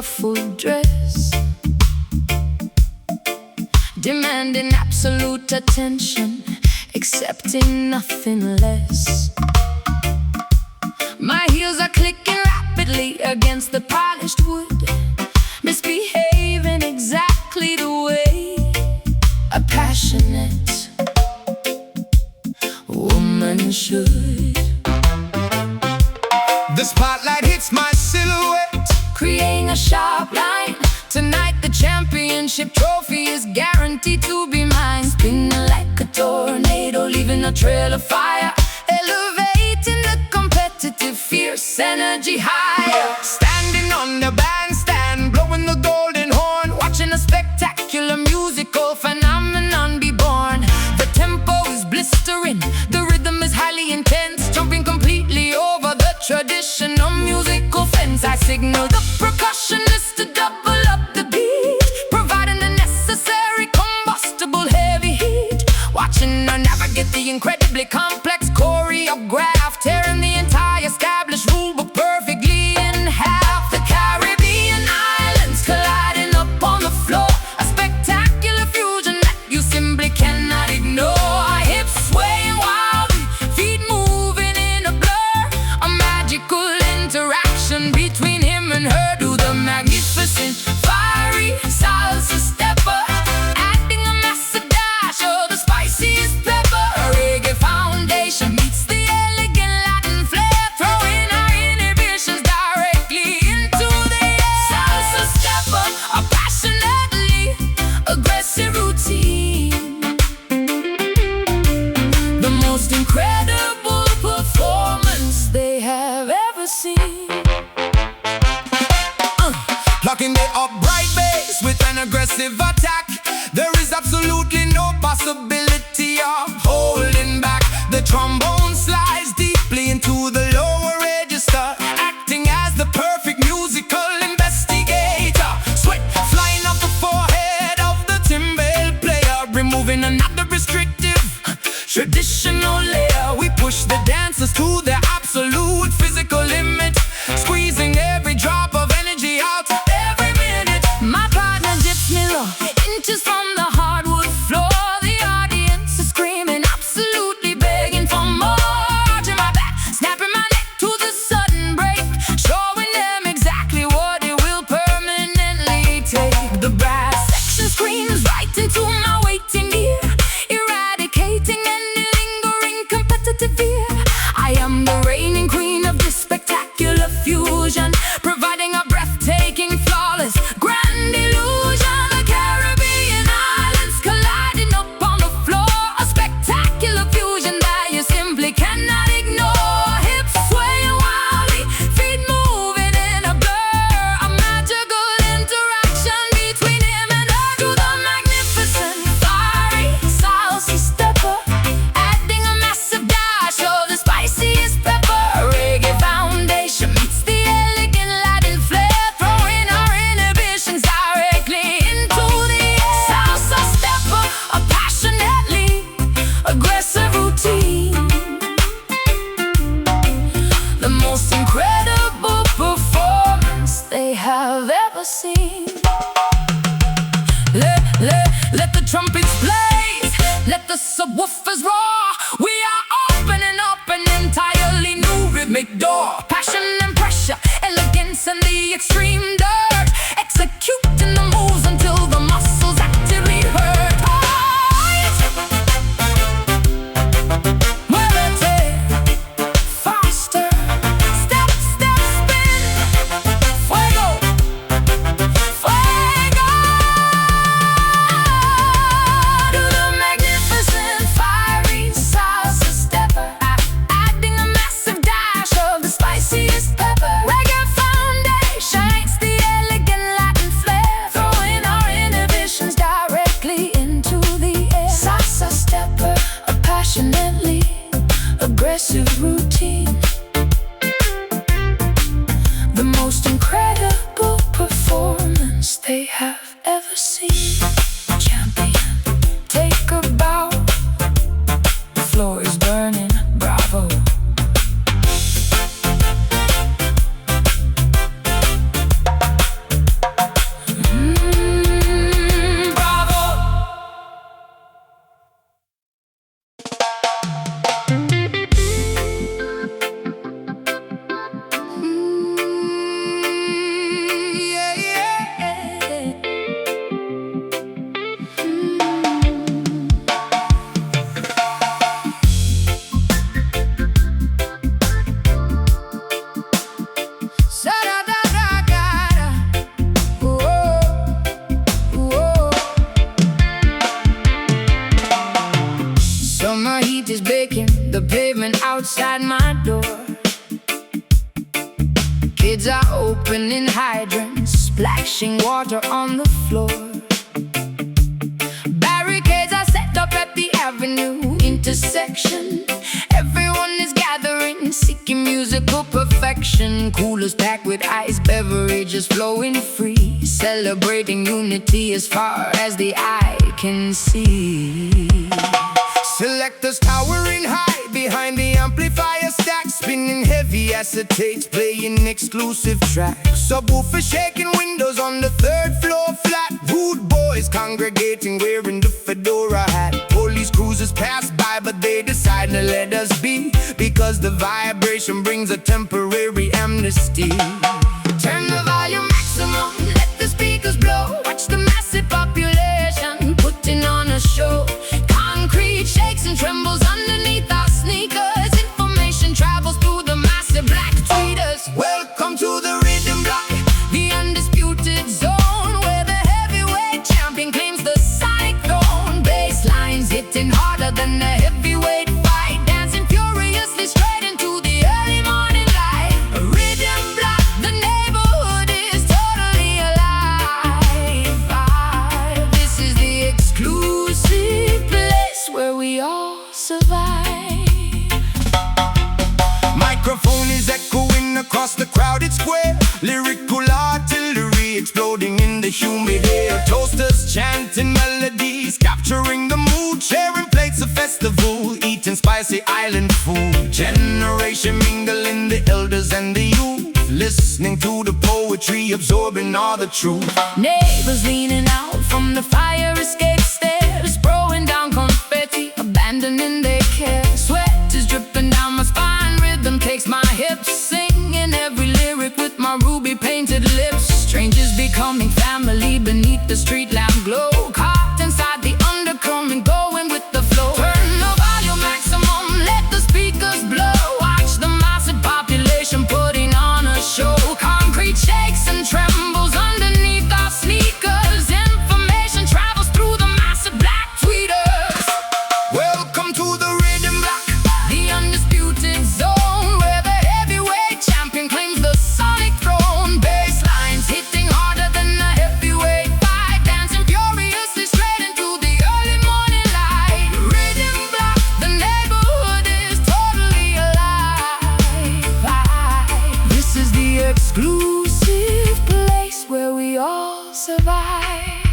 ruffled dress, demanding absolute attention, accepting nothing less. My heels are clicking rapidly against the polished wood, misbehaving exactly the way a passionate woman should. The spotlight hits my silhouette, creating a sharp line. Tonight the championship trophy is guaranteed to be mine. Spinning like a tornado, leaving a trail of fire, elevating the competitive, fierce energy higher. standing on the bandstand, blowing the golden horn, Watching a spectacular musical phenomenon be born. The tempo is blistering, the rhythm is highly intense, jumping completely over the traditional musical fence. I signal the percussionist to double up the beat, providing the necessary combustible heavy heat. Watching her navigate the incredibly complex choreograph, tearing the entire established rulebook perfectly in half. The Caribbean islands colliding up on the floor, a spectacular fusion that you simply cannot ignore. Hips swaying wildly, feet moving in a blur, a magical interaction between him and her. Do the magnificent fiery salsa stepper, adding a massive dash of the spiciest pepper. A reggae foundation meets the elegant Latin flair, throwing our inhibitions directly into the air. Salsa stepper, a passionately aggressive routine, the most incredible performance they have ever seen. locking the upright bass with an aggressive attack. There is absolutely no possibility of holding back. The trombone slides deeply into the lower register, acting as the perfect musical investigator. Sweat flying off the forehead of the timbale player, removing another restrictive traditional layer. We push the dancers to their absolute physical limit, squeezing every drop of energy out every minute. My partner dips me low, inches from the hardwood floor. The audience is screaming, absolutely begging for more. Arching my back, snapping my neck to the sudden break, showing them exactly what it will permanently take. The brass section screams right into my waiting ear, eradicating any lingering competitive fear. I am the reigning queen of this spectacular fusion, providing a breathtaking, flawless, grand illusion. The Caribbean islands colliding up on the floor, a spectacular fusion that you simply cannot ignore. Hips swaying wildly, feet moving in a blur, a magical interaction between him and her. To the magnificent fiery salsa stepper, adding a massive dash of the spiciest pepper. A reggae foundation meets the elegant Latin flair, throwing our inhibitions directly into the air. Salsa stepper, a passionately aggressive routine, the most incredible performance they have ever seen. Let the trumpets blaze, let the subwoofers roar. We are opening up an entirely new rhythmic door. Passion and pressure, elegance and the extreme dirt, executing the moves until the muscles actively hurt. Faster, step, step, spin. Fuego, fuego. To the magnificent fiery salsa stepper, adding a massive dash of the spiciest pepper. Reggae foundation meets the elegant Latin flair, throwing our inhibitions directly into the air. Salsa stepper, a passionately aggressive routine, the most incredible performance they have ever seen. Champion, take a bow. The floor is burning, bravo. the pavement outside my door. Kids are opening hydrants, splashing water on the floor. Barricades are set up at the avenue intersection. Everyone is gathering, seeking musical perfection. Coolers packed with ice, beverages flowing free, celebrating unity as far as the eye can see. Selectors towering high behind the amplifier stack, spinning heavy acetates, playing exclusive tracks. Subwoofers shaking windows on the third floor flat. Rude boys congregating wearing the fedora hat. Police cruisers pass by but they decide to let us be, because the vibration brings a temporary amnesty. Turn the volume maximum, let the speakers blow. Watch the massive population putting on a show. Concrete shakes and trembles underneath our sneakers. Information travels through the massive black tweeters. Welcome to the rhythm block, The undisputed zone, where the heavyweight champion claims the sonic throne. Basslines hitting harder than the heavyweight fight, dancing furiously straight into the early morning light. A rhythm block, the neighborhood is totally alive. This is the exclusive place where we all survive. microphone is echoing across the crowded square. Lyrical artillery exploding in the humid air. Toasters chanting melodies, capturing the mood, sharing plates of festival, eating spicy island food. Generation mingling, the elders and the youth, listening to the poetry, absorbing all the truth. Neighbors leaning out from the fire escape stairs, throwing down confetti, abandoning their care. Sweat is dripping down my spine, rhythm takes my hips, singing every lyric with my ruby painted lips. Strangers becoming family beneath the street lamp glow, caught inside the undercurrent, going with the flow. Turn the volume maximum, let the speakers blow. Watch the massive population putting on a show. Concrete shakes and trembles underneath our sneakers. Information travels through the massive black tweeters. Welcome to the rhythm block, The undisputed zone, where the heavyweight champion claims the sonic throne. Basslines hitting harder than the heavyweight fight, dancing furiously straight into the early morning light. Rhythm block, the neighborhood is totally alive. This is the exclusive place where we all survive.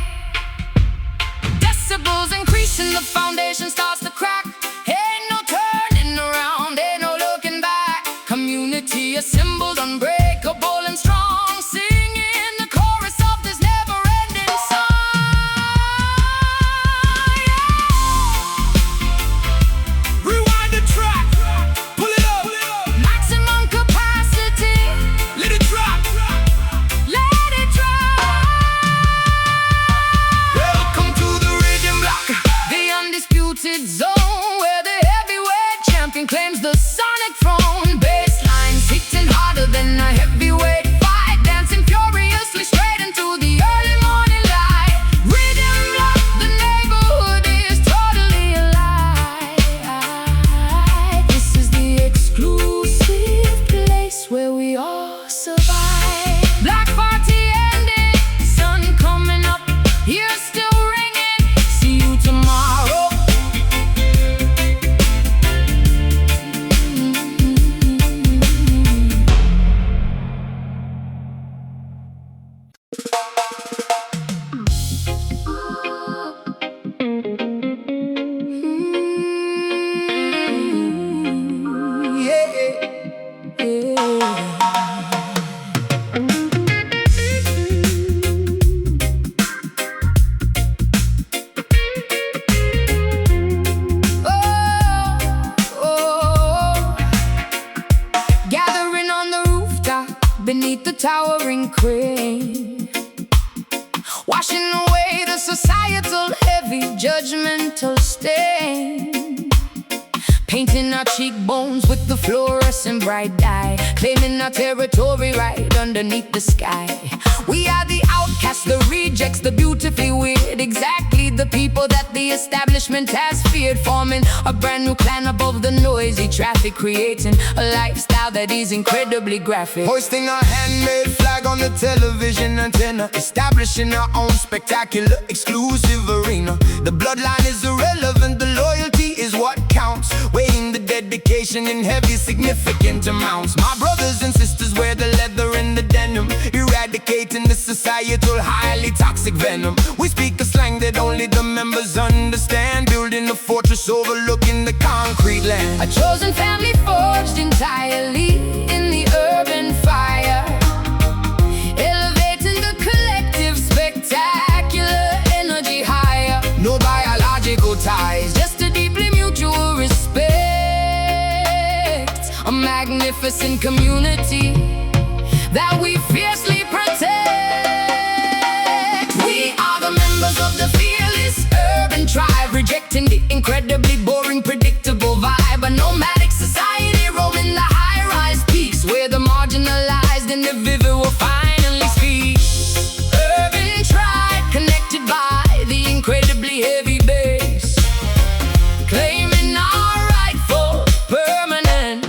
Decibels increasing, the foundation starts to crack. Ain't no turning around, ain't no looking back. Community assembled, unbreakable and strong, singing the chorus of this never-ending song. rewind the track, pull it up, Maximum capacity, let it drop. let it drop. Welcome to the rhythm block, The undisputed zone, where the heavyweight champion claims the sonic throne. Basslines hitting harder than a heavyweight fight, dancing furiously straight into the early morning light. Rhythm block, the neighborhood is totally alive. This is the exclusive place where we all survive. Black party ending, sun coming up, ears still ringing. See you tomorrow. Gathering on the rooftop beneath the towering crane, washing away the societal heavy judgmental stain. Painting our cheekbones with the fluorescent bright dye, claiming our territory right underneath the sky. We are the outcasts, the rejects, the beautifully weird. Exactly the people that the establishment has feared. Forming a brand new clan above the noisy traffic, creating a lifestyle that is incredibly graphic. Hoisting a handmade flag on the television antenna, establishing our own spectacular exclusive arena. The bloodline is irrelevant, the loyalty is what counts, weighing the dedication in heavy significant amounts. My brothers and sisters wear the leather and the denim, eradicating the societal highly toxic venom. We speak a slang that only the members understand, building a fortress overlooking the concrete land. A chosen family forged entirely in the urban fire, elevating the collective spectacular energy higher. No biological ties, Just a deeply mutual respect, a magnificent community that we fiercely protect. We are the members of the fearless urban tribe, rejecting the incredibly boring, predictable vibe. A nomadic society roaming the high-rise peaks, where the marginalized individual finally speak. Urban tribe connected by the incredibly heavy bass, claiming our rightful permanent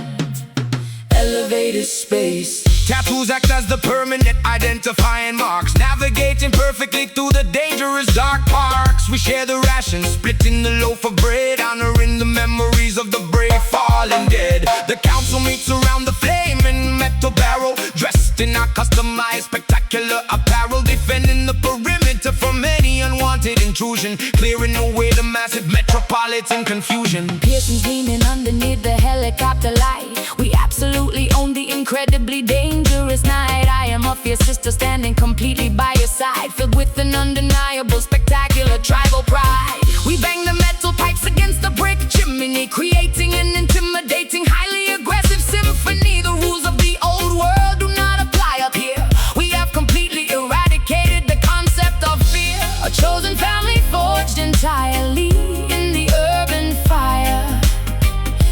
elevated space. tattoos act as the permanent identifying marks, navigating perfectly through the dangerous dark parks. We share the rations, splitting the loaf of bread, honoring the memories of the brave fallen dead. The council meets around the flaming metal barrel, dressed in our customized spectacular apparel, defending the perimeter from any unwanted intrusion, clearing away the massive metropolitan confusion. Pearson's gleaming underneath the helicopter light. We absolutely own the incredibly dangerous night. I am a fierce sister standing completely by your side, filled with an undeniable, spectacular tribal pride. We bang the metal pipes against the brick chimney, creating an intimidating, highly aggressive symphony. The rules of the old world do not apply up here. We have completely eradicated the concept of fear. A chosen family forged entirely in the urban fire,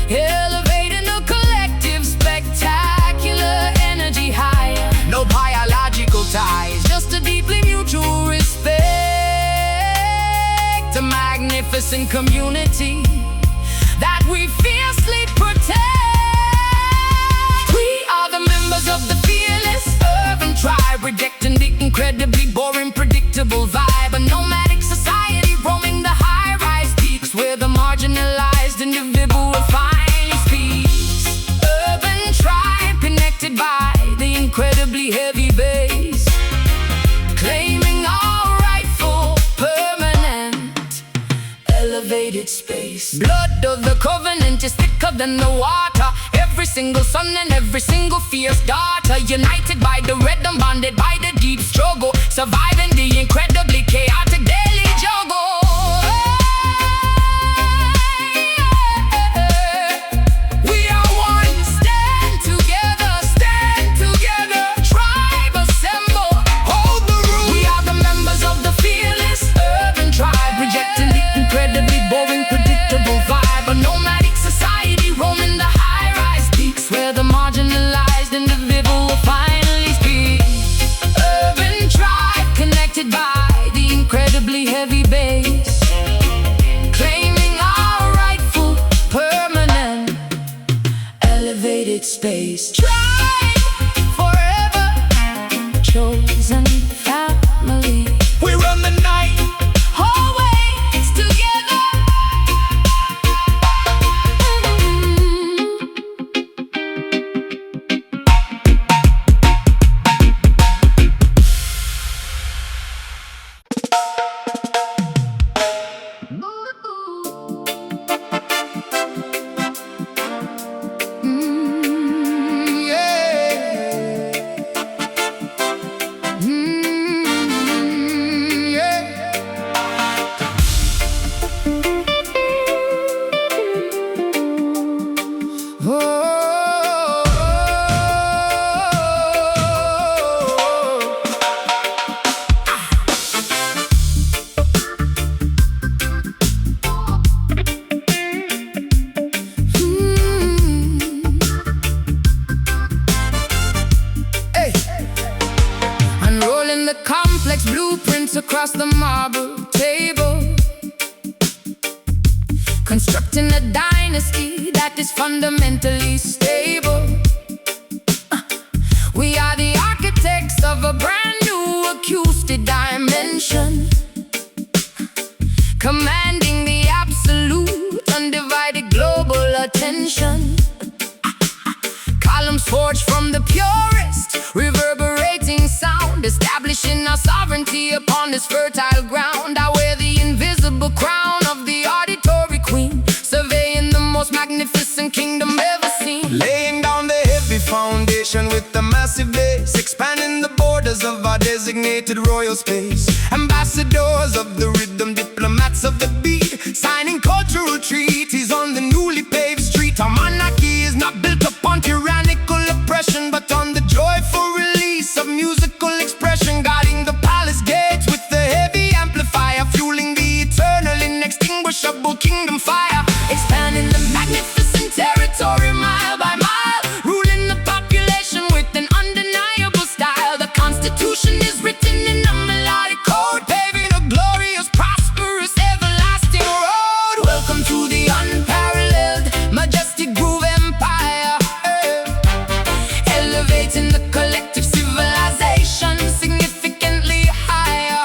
elevating the collective spectacular energy higher. No biological ties, Just a deeply mutual respect, a magnificent community that we fiercely protect. We are the members of the fearless urban tribe, rejecting the incredibly boring, predictable vibe. A nomadic society roaming the high-rise peaks, where the marginalized individual finally speaks. Urban tribe connected by the incredibly heavy bass, claiming our rightful permanent elevated space. Blood of the covenant is thicker than the water. Every single son and every single fierce daughter, united by the red and bonded by the deep struggle, surviving the incredibly chaotic daily juggle. We are one, stand together, tribe assemble, hold the room. we are the members of the fearless urban tribe, rejecting the incredibly boring, predictable vibe. A nomadic society roaming the high-rise peaks, where the marginalized individual will finally speak. Urban tribe connected by the incredibly heavy bass, claiming our rightful permanent elevated space. Tribe forever, chosen family, We run the night, always together. across the marble table, constructing a dynasty that is fundamentally stable. We are the architects of a brand new acoustic dimension, commanding the absolute, undivided global attention. Columns forged from the purest, reverberating sound, establishing our sovereignty upon this fertile ground. I wear the invisible crown of the auditory queen, surveying the most magnificent kingdom ever seen. Laying down the heavy foundation with the massive base, expanding the borders of our designated royal space. Ambassadors of the rhythm, diplomats of the beat, signing cultural treaties on the newly paved street. Our monarchy is not built upon tyrannical oppression, but on the joyful release of musical expression, guarding the palace gates with the heavy amplifier, fueling the eternal inextinguishable kingdom fire. Expanding the magnificent territory mile by mile, ruling the population with an undeniable style. The Constitution is written in a melodic code, paving a glorious, prosperous, everlasting road. Welcome to the unparalleled, majestic groove empire, elevating the collective civilization significantly higher.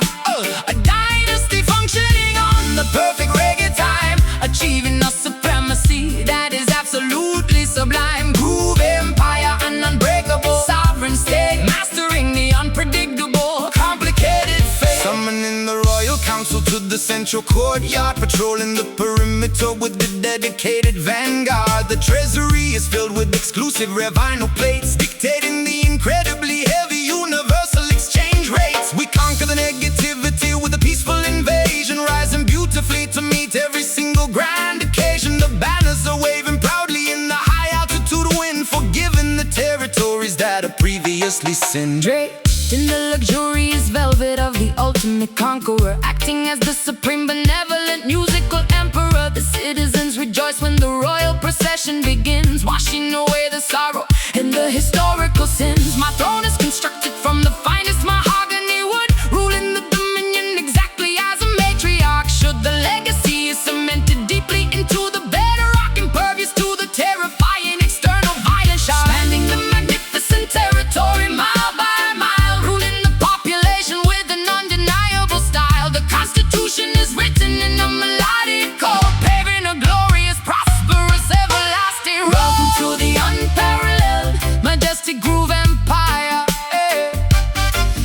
A dynasty functioning on the perfect reggae time, achieving a supremacy that is absolutely sublime. Groove empire, an unbreakable sovereign state, mastering the unpredictable, complicated fate. Summoning the royal council to the central courtyard, patrolling the perimeter with the dedicated vanguard. The treasury is filled with exclusive rare vinyl plates, dictating the incredibly heavy universal exchange rates. We conquer the negativity with a peaceful invasion, rising beautifully to meet every single grand occasion. The banners are waving proudly in the high altitude wind, forgiving the territories that are previously sinned. Draped in the luxurious velvet of the ultimate conqueror, acting as the supreme benevolent musical emperor. The citizens rejoice when the royal procession begins, washing away the sorrow and the historical sins. My throne is constructed from the finest mahogany wood, ruling the dominion exactly as a matriarch should. The legacy is cemented deeply into the bedrock, impervious to the terrifying external violence shock. Expanding the magnificent territory mile by mile, ruling the population with an undeniable style. The Constitution is written in a melodic code, paving a glorious, prosperous, everlasting road. Welcome to the unparalleled, majestic groove empire,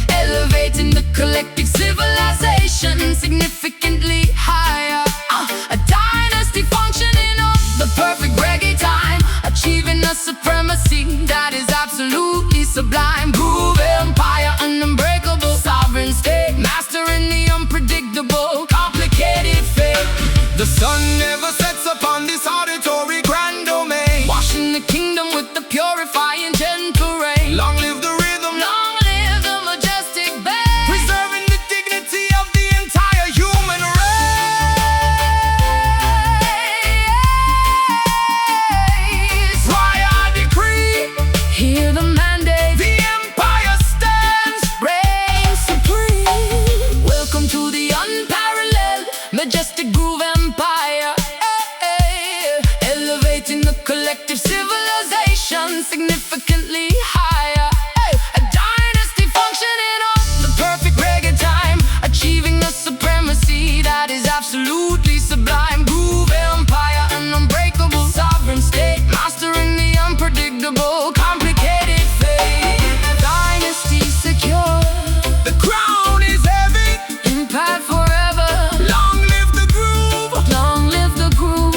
elevating the collective civilization significantly higher. A dynasty functioning on the perfect reggae time, achieving a supremacy that is absolutely sublime. Groove empire, an unbreakable sovereign state, mastering the unpredictable, complicated fate. The sun never sets upon this auditory grand domain, washing the kingdom with the purifying gentle rain. Long live the rhythm, long live the majestic bass, preserving the dignity of the entire human race. Royal decree, hear the mandate, the empire stands, reign supreme. Welcome to the unparalleled, majestic groove empire, elevating the collective civilization significantly higher. A dynasty functioning on the perfect reggae time, achieving a supremacy that is absolutely sublime. Groove empire, an unbreakable sovereign state, mastering the unpredictable, complicated fate. Dynasty secure, the crown is heavy, impact forever. Long live the groove, long live the groove.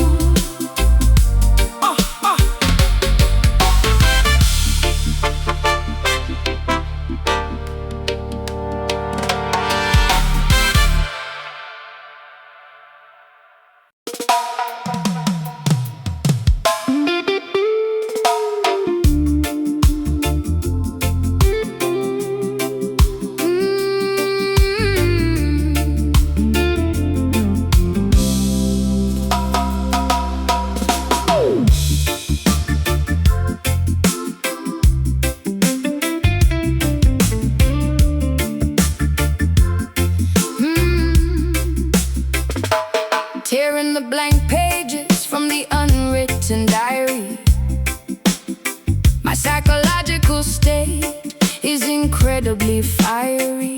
mental state is incredibly fiery,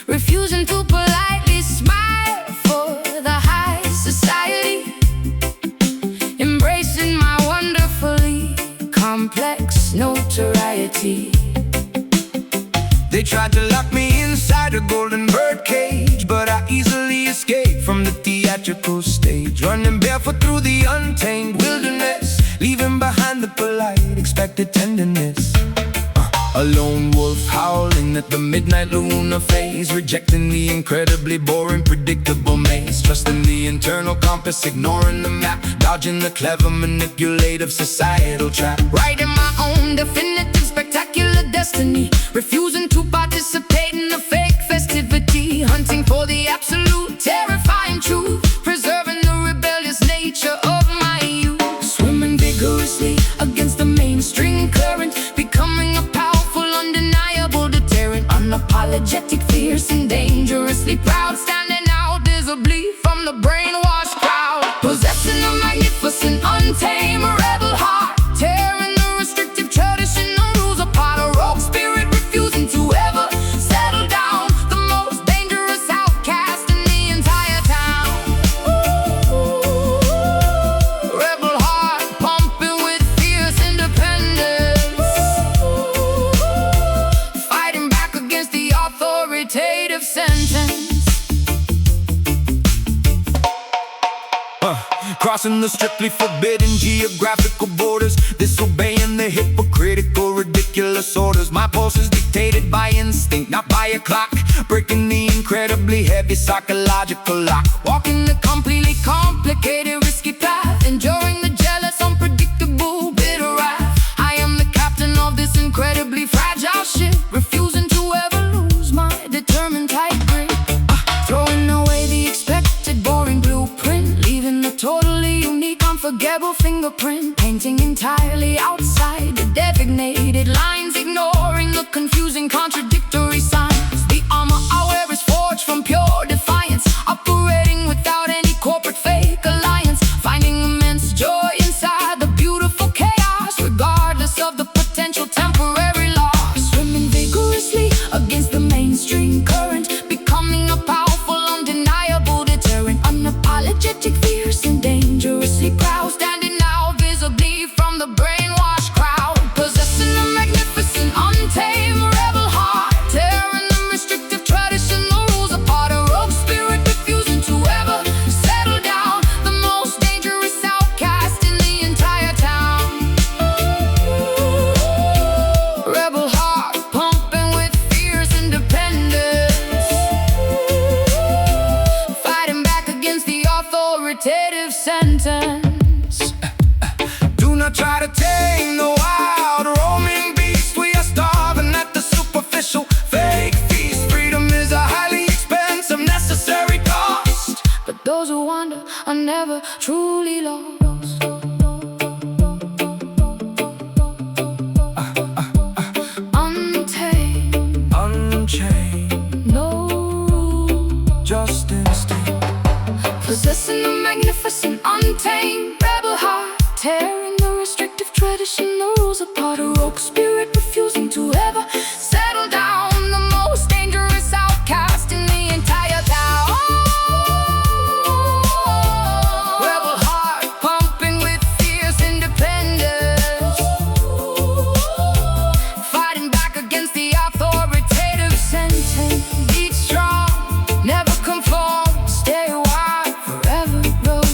refusing to politely smile for the high society, embracing my wonderfully complex notoriety. They tried to lock me inside a golden bird cage, but I easily escaped from the theatrical stage, running barefoot through the untamed wilderness, leaving behind the polite, expected tenderness. A lone wolf howling at the midnight lunar phase, rejecting the incredibly boring, predictable maze, trusting the internal compass, ignoring the map, dodging the clever, manipulative societal trap, writing my own definitive, spectacular destiny, refusing to participate in the fake festivity, hunting for the absolute, terrifying truth, preserving the rebellious nature of my youth, swimming vigorously against the mainstream current, becoming a powerful, undeniable deterrent, unapologetic, fierce, and dangerously proud, standing out visibly from the brainwashed crowd, possessing a magnificent, untamed rebel heart, tearing the restrictive traditional rules apart, a rogue spirit refusing to ever settle down, the most dangerous outcast in the entire town. Rebel heart pumping with fierce independence, fighting back against the authoritative sentence. Crossing the strictly forbidden geographical borders, disobeying the hypocritical, ridiculous orders. My pulse is dictated by instinct, not by a clock, breaking the incredibly heavy psychological lock, Walking the completely complicated, risky path, enduring the jealous, unpredictable, bitter wrath. I am the captain of this incredibly fragile ship, refusing to ever lose my determined tight grip, throwing away the expected boring blueprint, leaving the totally unique, unforgettable fingerprint, painting entirely outside the designated lines, ignoring the confusing, contradictory signs. The armor I wear is forged from pure defiance, operating without any corporate fake alliance, finding immense joy inside the beautiful chaos, regardless of the potential temporary loss, swimming vigorously against the mainstream current, becoming a powerful, undeniable deterrent, unapologetic, fierce, and dangerously proud, standing out visibly from the brainwashed crowd, possessing a magnificent, untamed rebel heart, tearing the restrictive traditional rules apart, a rogue spirit refusing to ever settle down, the most dangerous outcast in the entire town. Rebel heart pumping with fierce independence, fighting back against the authoritative sentence. Do not try to tame the wild roaming beast. We are starving at the superficial fake feast. Freedom is a highly expensive, necessary cost, But those who wander are never truly lost. Untamed, unchained, no rule, just instinct, possessing a magnificent, untamed rebel heart, tearing the restrictive traditional rules apart, a rogue spirit refusing to ever settle down, the most dangerous outcast in the entire town. Rebel heart pumping with fierce independence, fighting back against the authoritative sentence. Each strong, never conform, stay wild, forever rogue.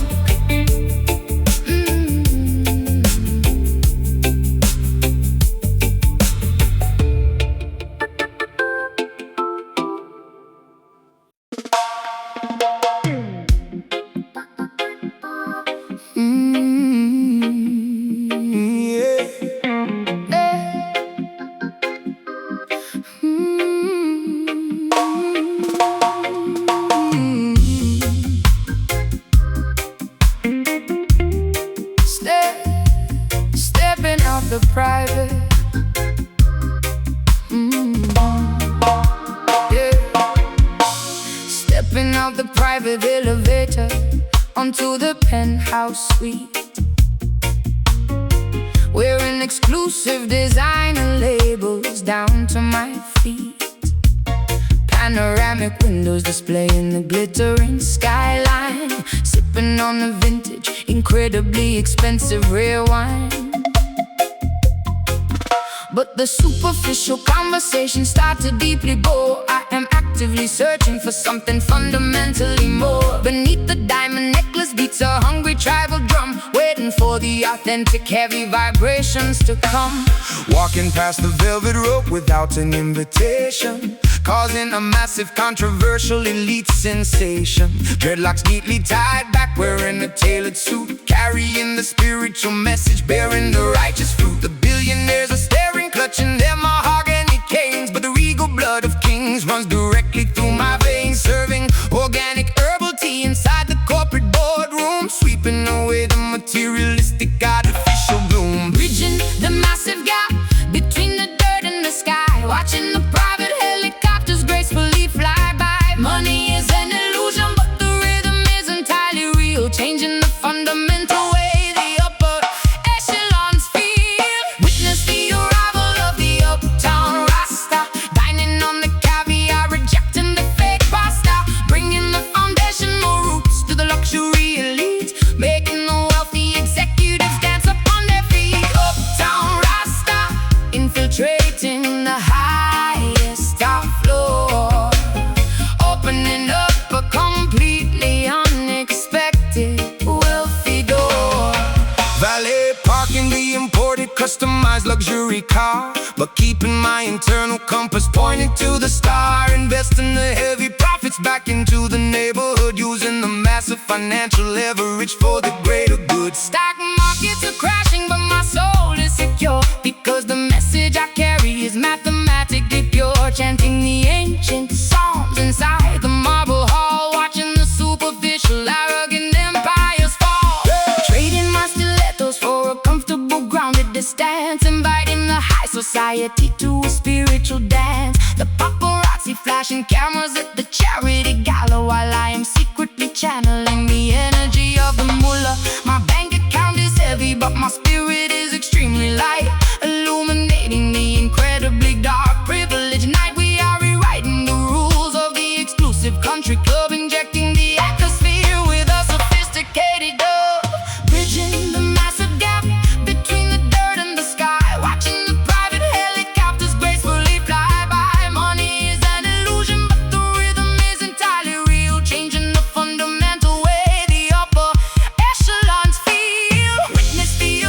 Stepping out the private, stepping out the private elevator onto the penthouse suite, wearing exclusive designer labels down to my feet. Panoramic windows displaying the glittering skyline, sipping on the vintage, incredibly expensive rare wine. But the superficial conversations start to deeply bore. I am actively searching for something fundamentally more. Beneath the diamond necklace beats a hungry tribal drum, waiting for the authentic heavy vibrations to come. Walking past the velvet rope without an invitation, causing a massive controversial elite sensation. Dreadlocks neatly tied back, wearing a tailored suit, carrying the spiritual message, bearing the righteous fruit. The billionaires are staring, clutching their mahogany canes, but the regal blood of kings runs directly through my veins. Serving organic herbal tea inside the corporate boardroom, sweeping away the materialistic artificial bloom. Bridging the massive gap between the dirt and the sky, watching the private helicopters gracefully fly by. Money is an illusion, but the rhythm is entirely real, changing the fundamental way the upper echelons feel. Witness the arrival of the uptown Rasta, dining on the caviar, rejecting the fake pasta, bringing the foundational roots to the luxury elite, making the wealthy executives dance upon their feet. Uptown Rasta, infiltrating the highest top floor, opening up a completely unexpected wealthy door. Valet parking the imported customized luxury car, but keeping my internal compass pointed to the star. Investing the heavy profits back into the neighborhood, using the massive financial leverage for the greater good. Stock markets are crashing, but my soul is secure, because the message I carry is mathematically pure. Chanting the ancient psalms inside the marble hall, watching the superficial arrogant empires fall. Trading my stilettos for a comfortable grounded distance, inviting the high society to a spiritual dance. The paparazzi flashing cameras at the charity gala, while I am secretly channeling the energy of the mullah. My bank account is heavy, but my spirit is extremely light, illuminating the incredibly dark privilege night. We are rewriting the rules of the exclusive country club, injecting the atmosphere with a sophisticated dub. Bridging the massive gap between the dirt and the sky, watching the private helicopters gracefully fly by. Money is an illusion, but the rhythm is entirely real, changing the fundamental way the upper echelons feel. Witness the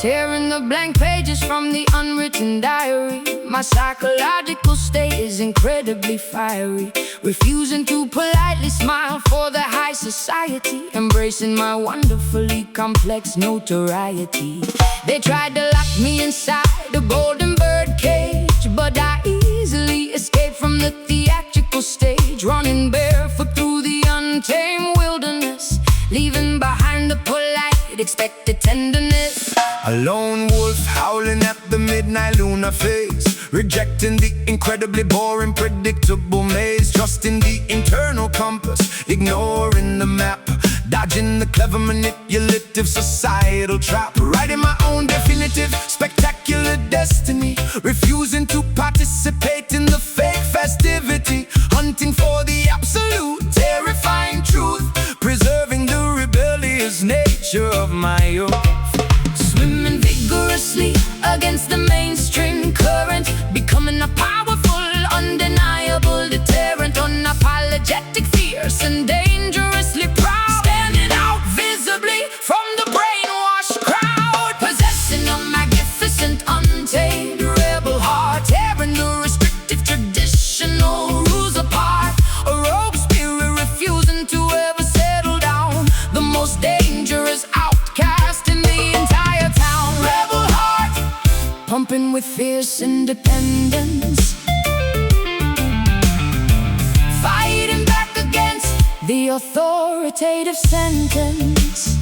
Tearing the blank pages from the unwritten diary. My psychological state is incredibly fiery, refusing to politely smile for the high society, embracing my wonderfully complex notoriety. They tried to lock me inside a golden bird cage, but I easily escaped from the theatrical stage, running barefoot through the untamed wilderness, leaving behind the polite, expected tenderness. A lone wolf howling at the midnight lunar phase, rejecting the incredibly boring, predictable maze, trusting the internal compass, ignoring the map, dodging the clever, manipulative societal trap, writing my own definitive, spectacular destiny, refusing to participate in the fake festivity, hunting for the absolute, terrifying truth, preserving the rebellious nature of my youth. Swimming vigorously against the mainstream current, becoming a powerful, undeniable deterrent, unapologetic, fierce, and dangerously proud, standing out visibly from the brainwashed crowd, possessing a magnificent, untamed rebel heart, tearing the restrictive traditional rules apart, a rogue spirit refusing to ever settle down, the most dangerous outcast in the entire town. Rebel heart, pumping with fierce independence, fighting back against the authoritative sentence.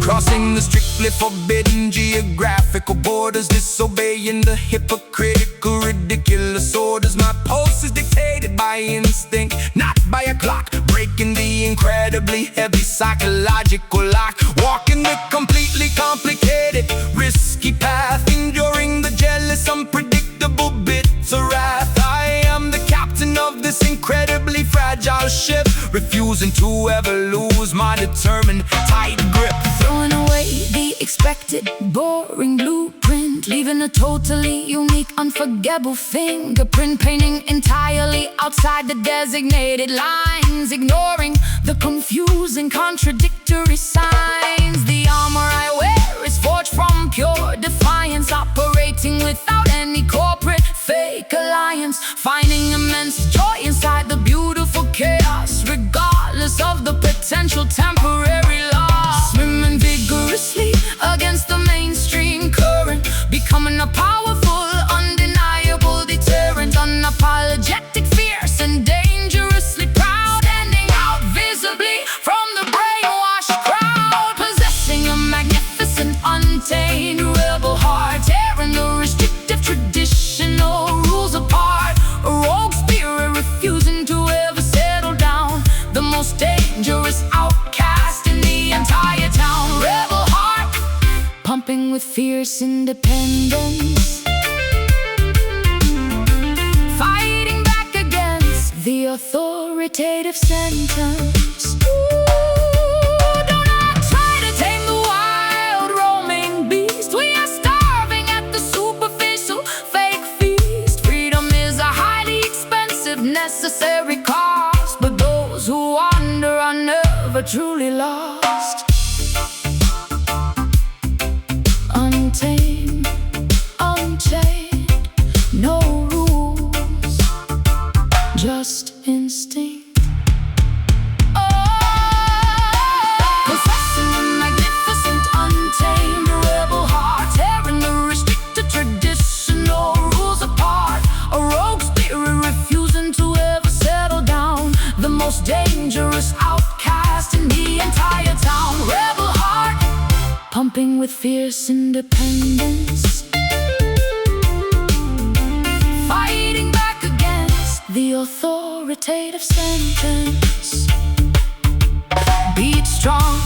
Crossing the strictly forbidden geographical borders, disobeying the hypocritical, ridiculous orders. My pulse is dictated by instinct, not by a clock, breaking the incredibly heavy psychological lock, walking the completely complicated, risky path, enduring the jealous, unpredictable, bitter wrath. I am the captain of this incredibly fragile ship, refusing to ever lose my determined tight grip. Throwing away the expected, boring blueprint, leaving a totally unique, unforgettable fingerprint, painting entirely outside the designated lines, ignoring the confusing, contradictory signs. The armor I wear is forged from pure defiance, operating without any corporate fake alliance, finding immense joy inside the beautiful chaos, regardless of the potential temporary loss. Swimming vigorously against the mainstream current, becoming a powerful, undeniable deterrent, unapologetic, fierce, and dangerously proud, standing out visibly from the brainwashed crowd, possessing a magnificent, untamed rebel heart, tearing the restrictive traditional rules apart, a rogue spirit refusing to ever settle down, the most dangerous outcast in the entire town. Rebel heart, pumping with fierce independence, fighting back against the authoritative sentence. Do not try to tame the wild roaming beast. We are starving at the superficial fake feast. Freedom is a highly expensive, necessary cost, but those who wander are never truly lost. Untamed, unchained, no rules, just instinct. Possessing a magnificent, untamed rebel heart, tearing the restricted traditional rules apart, a rogue spirit refusing to ever settle down, the most dangerous outcast in the entire town. Rebel heart, pumping with fierce independence, fighting back against the authoritative sentence. Beat strong,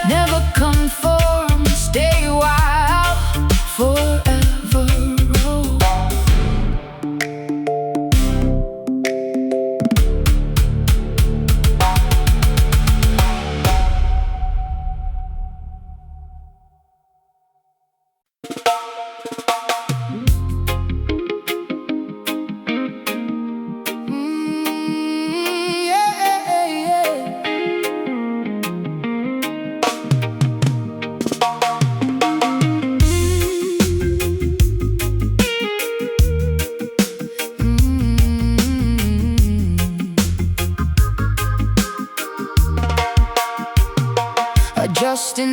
never conform, stay wild, forever roll.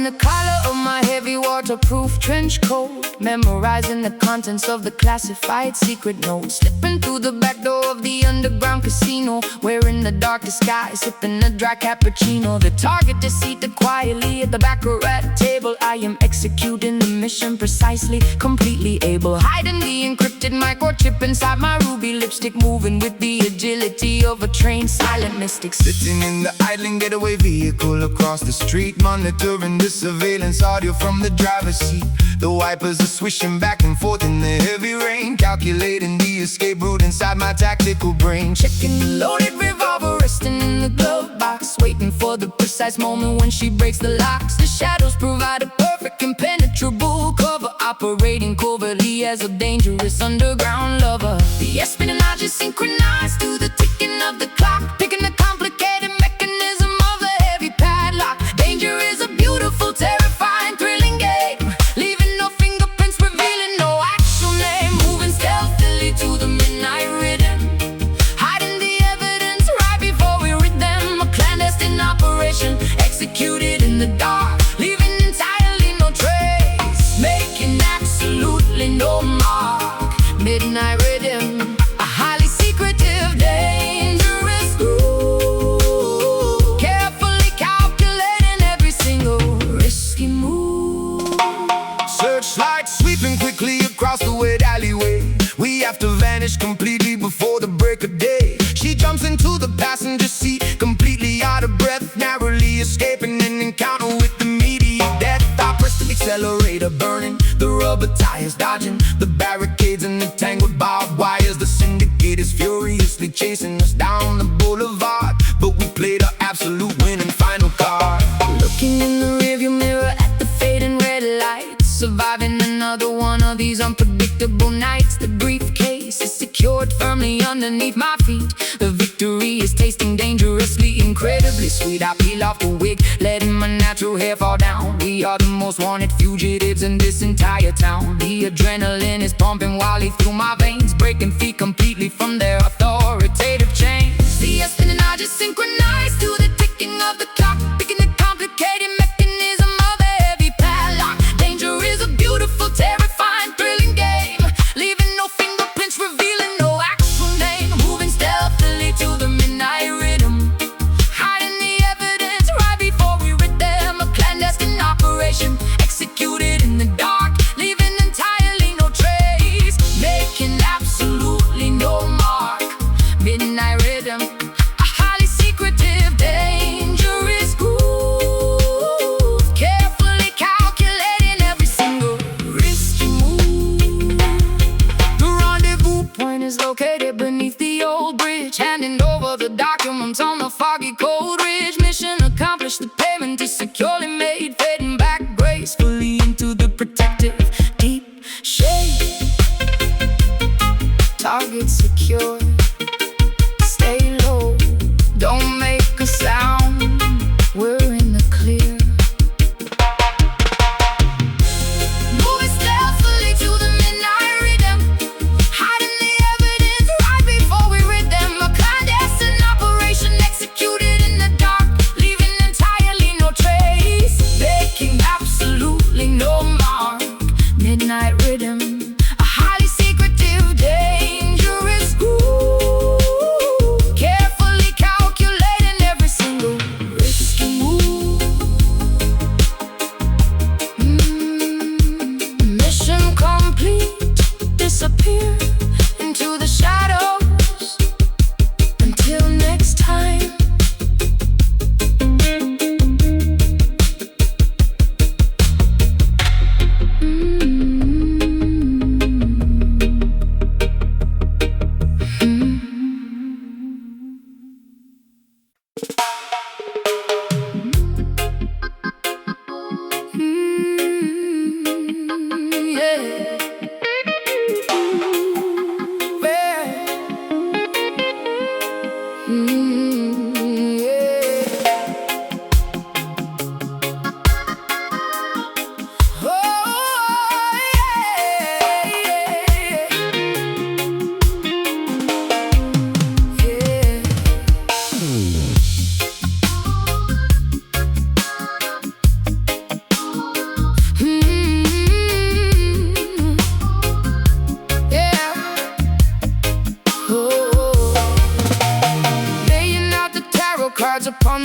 the collar of my heavy waterproof trench coat, memorizing the contents of the classified secret notes, slipping through the back door of the underground casino, wearing the darkest sky, sipping a dry cappuccino. The target is seated quietly at the baccarat table. I am executing the mission precisely, completely able, hiding the encrypted microchip inside my ruby lipstick, moving with the agility of a trained silent mystic. Sitting in the idling getaway vehicle across the street, monitoring the surveillance audio from the driver's seat. The wipers are swishing back and forth in the heavy rain, calculating the escape route inside my tactical brain. Checking the loaded revolver resting in the glove box, waiting for the precise moment when she breaks the locks. The shadows provide a perfect impenetrable cover, operating covertly as a dangerous underground lover. The espionage is synchronized to the ticking of the clock, picking the complicated mechanism of the heavy padlock. Danger is a beautiful, terrifying, thrilling game, leaving no fingerprints, revealing no actual name. Moving stealthily to the midnight rhythm, hiding the evidence right before we read them. A clandestine operation executed in the dark, leaving entirely no trace, making absolutely no mark. Midnight rhythm, a highly secretive, dangerous groove, carefully calculating every single risky move. Searchlight sweeping quickly across the wet alleyway. We have to vanish completely before the break of day. She jumps into the passenger seat, completely out of breath, narrowly escaping an encounter with immediate death. I press the accelerator, burning the rubber tires, dodging the barricades and the tangled barbed wires. The syndicate is furiously chasing us down the boulevard, but we played our absolute winning final card. Looking in the rearview mirror at the fading red lights, surviving another one of these unpredictable nights. The briefcase is secured firmly underneath my feet. The victory is tasting dangerously, incredibly sweet. I peel off the wig, letting my natural hair fall down. We are the most wanted fugitives in this entire town. The adrenaline is pumping wildly through my veins, breaking free completely from their authoritative chains. The espionage is synchronized to the ticking of the clock, picking the complicated mechanism of the heavy padlock. Danger is a beautiful, terrifying, thrilling game, leaving no fingerprints, revealing no actual name. Moving stealthily to the midnight rhythm, hiding the evidence right before we rid them. A clandestine operation executed in the dark, leaving entirely no trace, making absolutely no mark. Midnight rhythm, a highly secretive, dangerous groove, carefully calculating every single risky move. The rendezvous point is located beneath the old bridge, handing over the documents on the foggy cold ridge. Mission accomplished, the payment is securely made, fading back gracefully into the protective deep shade. Target secure, stay low, don't make a sound, we're in the clear. Moving stealthily to the midnight rhythm, hiding the evidence right before we rid them. A clandestine operation executed in the dark, leaving entirely no trace, making absolutely no mark. Midnight rhythm, a highly secretive, dangerous groove, carefully calculating every single risky move. Mission complete, disappear into the shadows. Until next time.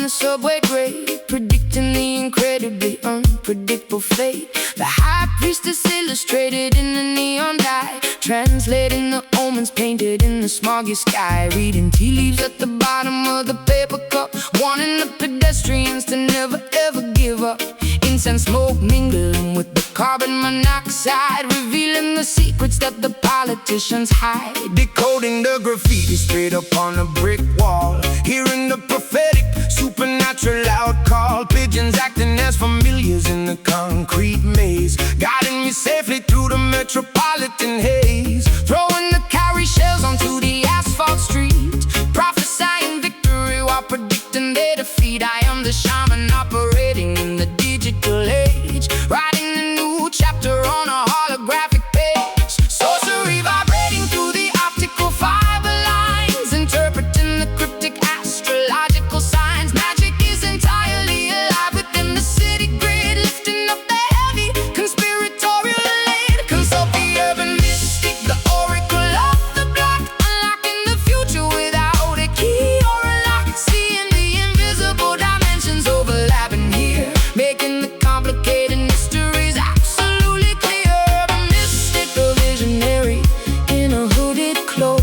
in the subway grade, predicting the incredibly unpredictable fate. The high priestess illustrated in the neon dye, translating the omens painted in the smoggy sky. Reading tea leaves at the bottom of the paper cup, warning the pedestrians to never ever give up. Incense smoke mingling with the carbon monoxide, revealing the secrets that the politicians hide. Decoding the graffiti straight up on a brick wall, hearing the prophetic, supernatural loud call. Pigeons acting as familiars in the concrete maze, guiding me safely through the metropolitan haze. Throwing the cowrie shells onto the asphalt street, prophesying victory while predicting their defeat. I am the shaman operating in the digital age, writing a new chapter on a holographic page. Sorcery vibrating through the optical fiber lines, interpreting the cryptic astrological signs. Magic is entirely alive within the city grid, lifting up the heavy conspiratorial lid. Consult the urban mystic, the oracle of the block, unlocking the future without a key or a lock. Seeing the invisible dimensions overlapping here, making the complicated mysteries absolutely clear. Urban mystic, a visionary in a hooded cloak.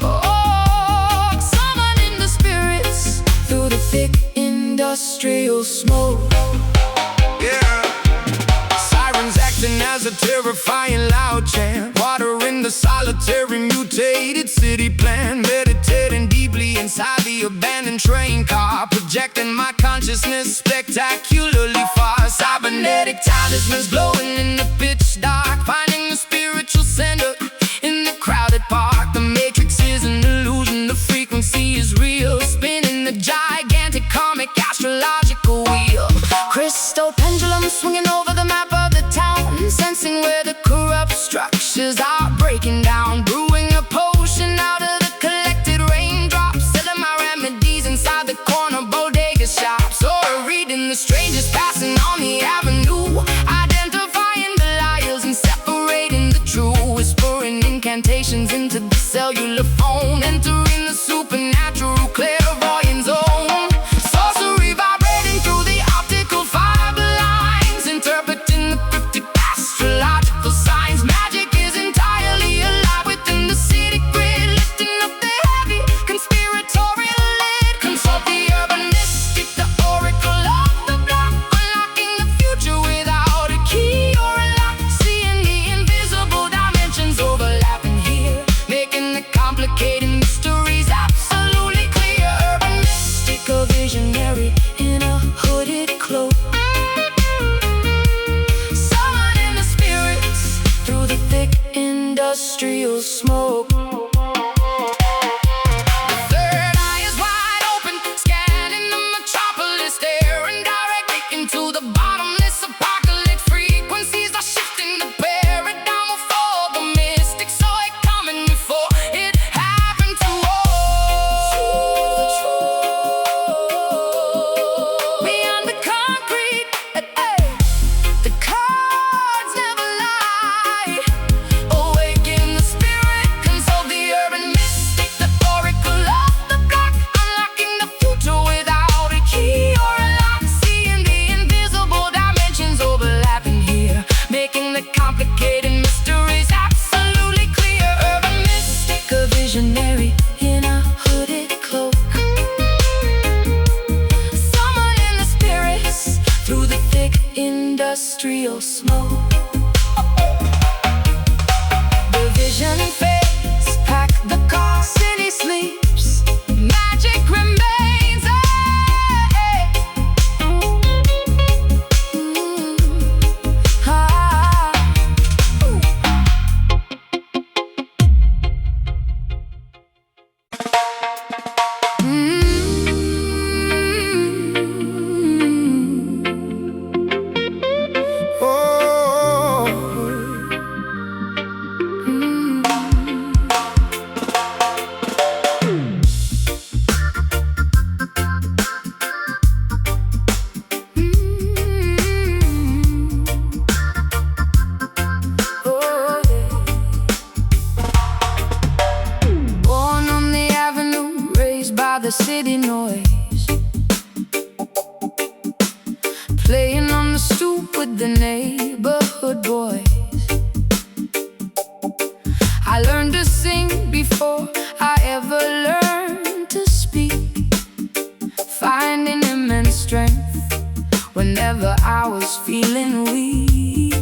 Oh, summoning the spirits through the thick industrial smoke. Yeah. Sirens acting as a terrifying loud chant, watering the solitary mutated city plan. Meditating deeply inside the abandoned train car, projecting my consciousness spectacularly far. Cybernetic talismans glowing in the pitch dark, finding the spiritual center in the crowded park. The matrix is an illusion, the frequency is real, spinning the gigantic comic astrological wheel. Crystal pendulum swinging over the map of the town, sensing where the corrupt structures are breaking down. Brewing a potion out of the collected raindrops, selling my remedies inside the corner bodega shops. Or reading the strangers passing on the avenue, identifying the liars and separating the true. Whispering incantations into the cellular phone, entering the supernatural clairvoyant zone. Sorcery vibrating through the optical fiber lines, interpreting the cryptic astrological signs. Magic is entirely alive within the city grid, lifting up the heavy conspiratorial lid. Consult the urban mystic, the oracle of the block, unlocking the future without a key or a lock. Seeing the invisible dimensions overlapping here, making the complicated mysteries absolutely clear. Urban mystic, a visionary in a hooded cloak, summoning the spirits through the thick industrial smoke. The third eye is wide open, scanning the metropolis, staring directly into the bottomless apocalypse. Frequencies are shifting, the paradigm will fall. The mystic saw it coming before it happened to all. Beyond the concrete, the cards never lie. Awaken the spirit, consult the urban mystic, the oracle of the block, unlocking the future without a key or a lock. Seeing the invisible dimensions overlapping here, making the complicated mysteries absolutely clear. Urban mystic, a visionary in a hooded cloak, summoning the spirits through the thick industrial smoke. The vision fades, pack the car, city sleeps, magic remains. Oh. I was feeling weak.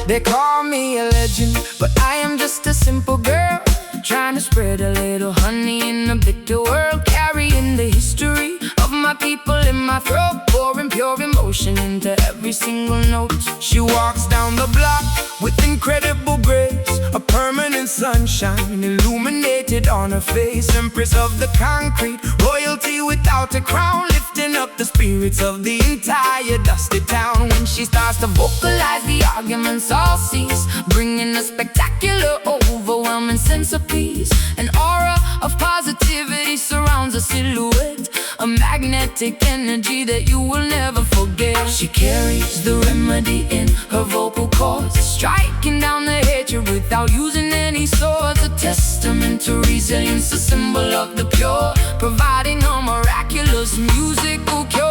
They call me a legend, but I am just a simple girl, trying to spread a little honey in a bitter world, carrying the history of my people in my throat, pouring pure emotion into every single note. She walks down the block with incredible grace, a permanent sunshine illuminated on her face, empress of the concrete, royalty without a crown, lifting up the spirits of the entire dusty town. When she starts to vocalize, the arguments all cease, bringing a spectacular, overwhelming sense of peace. An aura of positivity surrounds a silhouette, a magnetic energy that you will never forget. She carries the remedy in her vocal cords, striking down the hatred without using any swords. A testament to resilience, a symbol of the pure, providing a miraculous musical cure.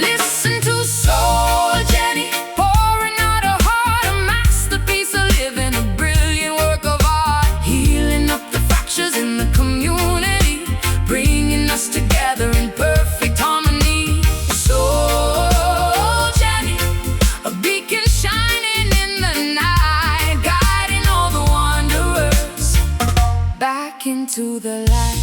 Listen to Soul Jenny, pouring out her heart, a masterpiece, a living, a brilliant work of art, healing up the fractures in the community, bringing us together in perfect harmony. Soul Jenny, a beacon shining in the night, guiding all the wanderers back into the light.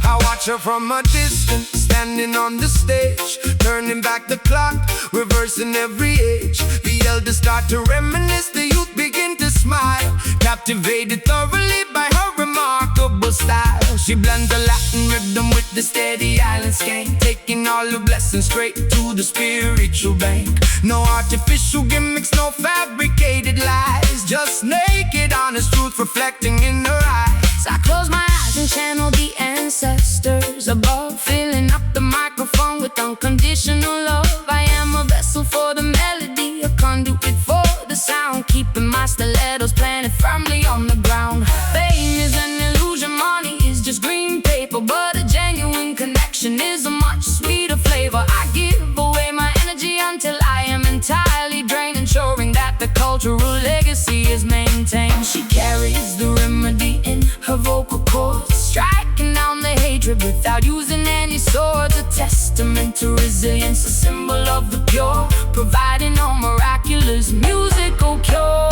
I watch her from a distance, standing on the stage, turning back the clock, reversing every age. The elders start to reminisce, the youth begin to smile, captivated thoroughly by her remarkable style. She blends the Latin rhythm with the steady island skank, taking all the blessings straight to the spiritual bank. No artificial gimmicks, no fabricated lies, just naked honest truth reflecting in her eyes. I close my eyes and channel the ancestors above, filling up the microphone with unconditional love. I am a vessel for the melody, a conduit for the sound, keeping my stilettos planted firmly on the ground. Fame is an illusion, money is just green paper, but a genuine connection is a much sweeter flavor. I give away my energy until I am entirely drained, ensuring that the cultural legacy is maintained. She carries the remedy in her vocal cords, striking down the hatred without using any swords. A testament to resilience, a symbol of the pure, providing a miraculous musical cure.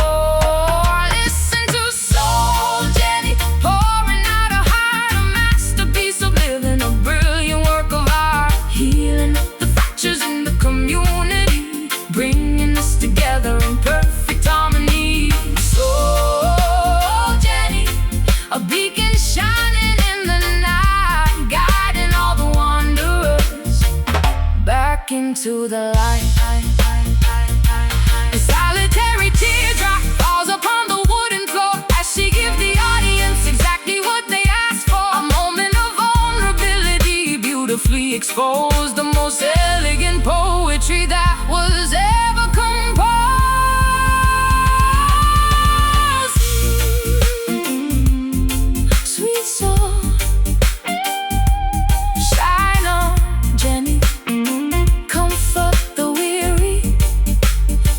Listen to Soul Jenny, pouring out her heart, a masterpiece of living, a brilliant work of art, healing up the fractures in the community, bringing us together in perfect harmony. Soul Jenny, a beacon shining in the night, guiding all the wanderers back into the light. A solitary teardrop falls upon the wooden floor as she gives the audience exactly what they asked for. A moment of vulnerability, beautifully exposed, the most elegant poetry that was ever composed. Sweet soul, shine on, Jenny, comfort the weary,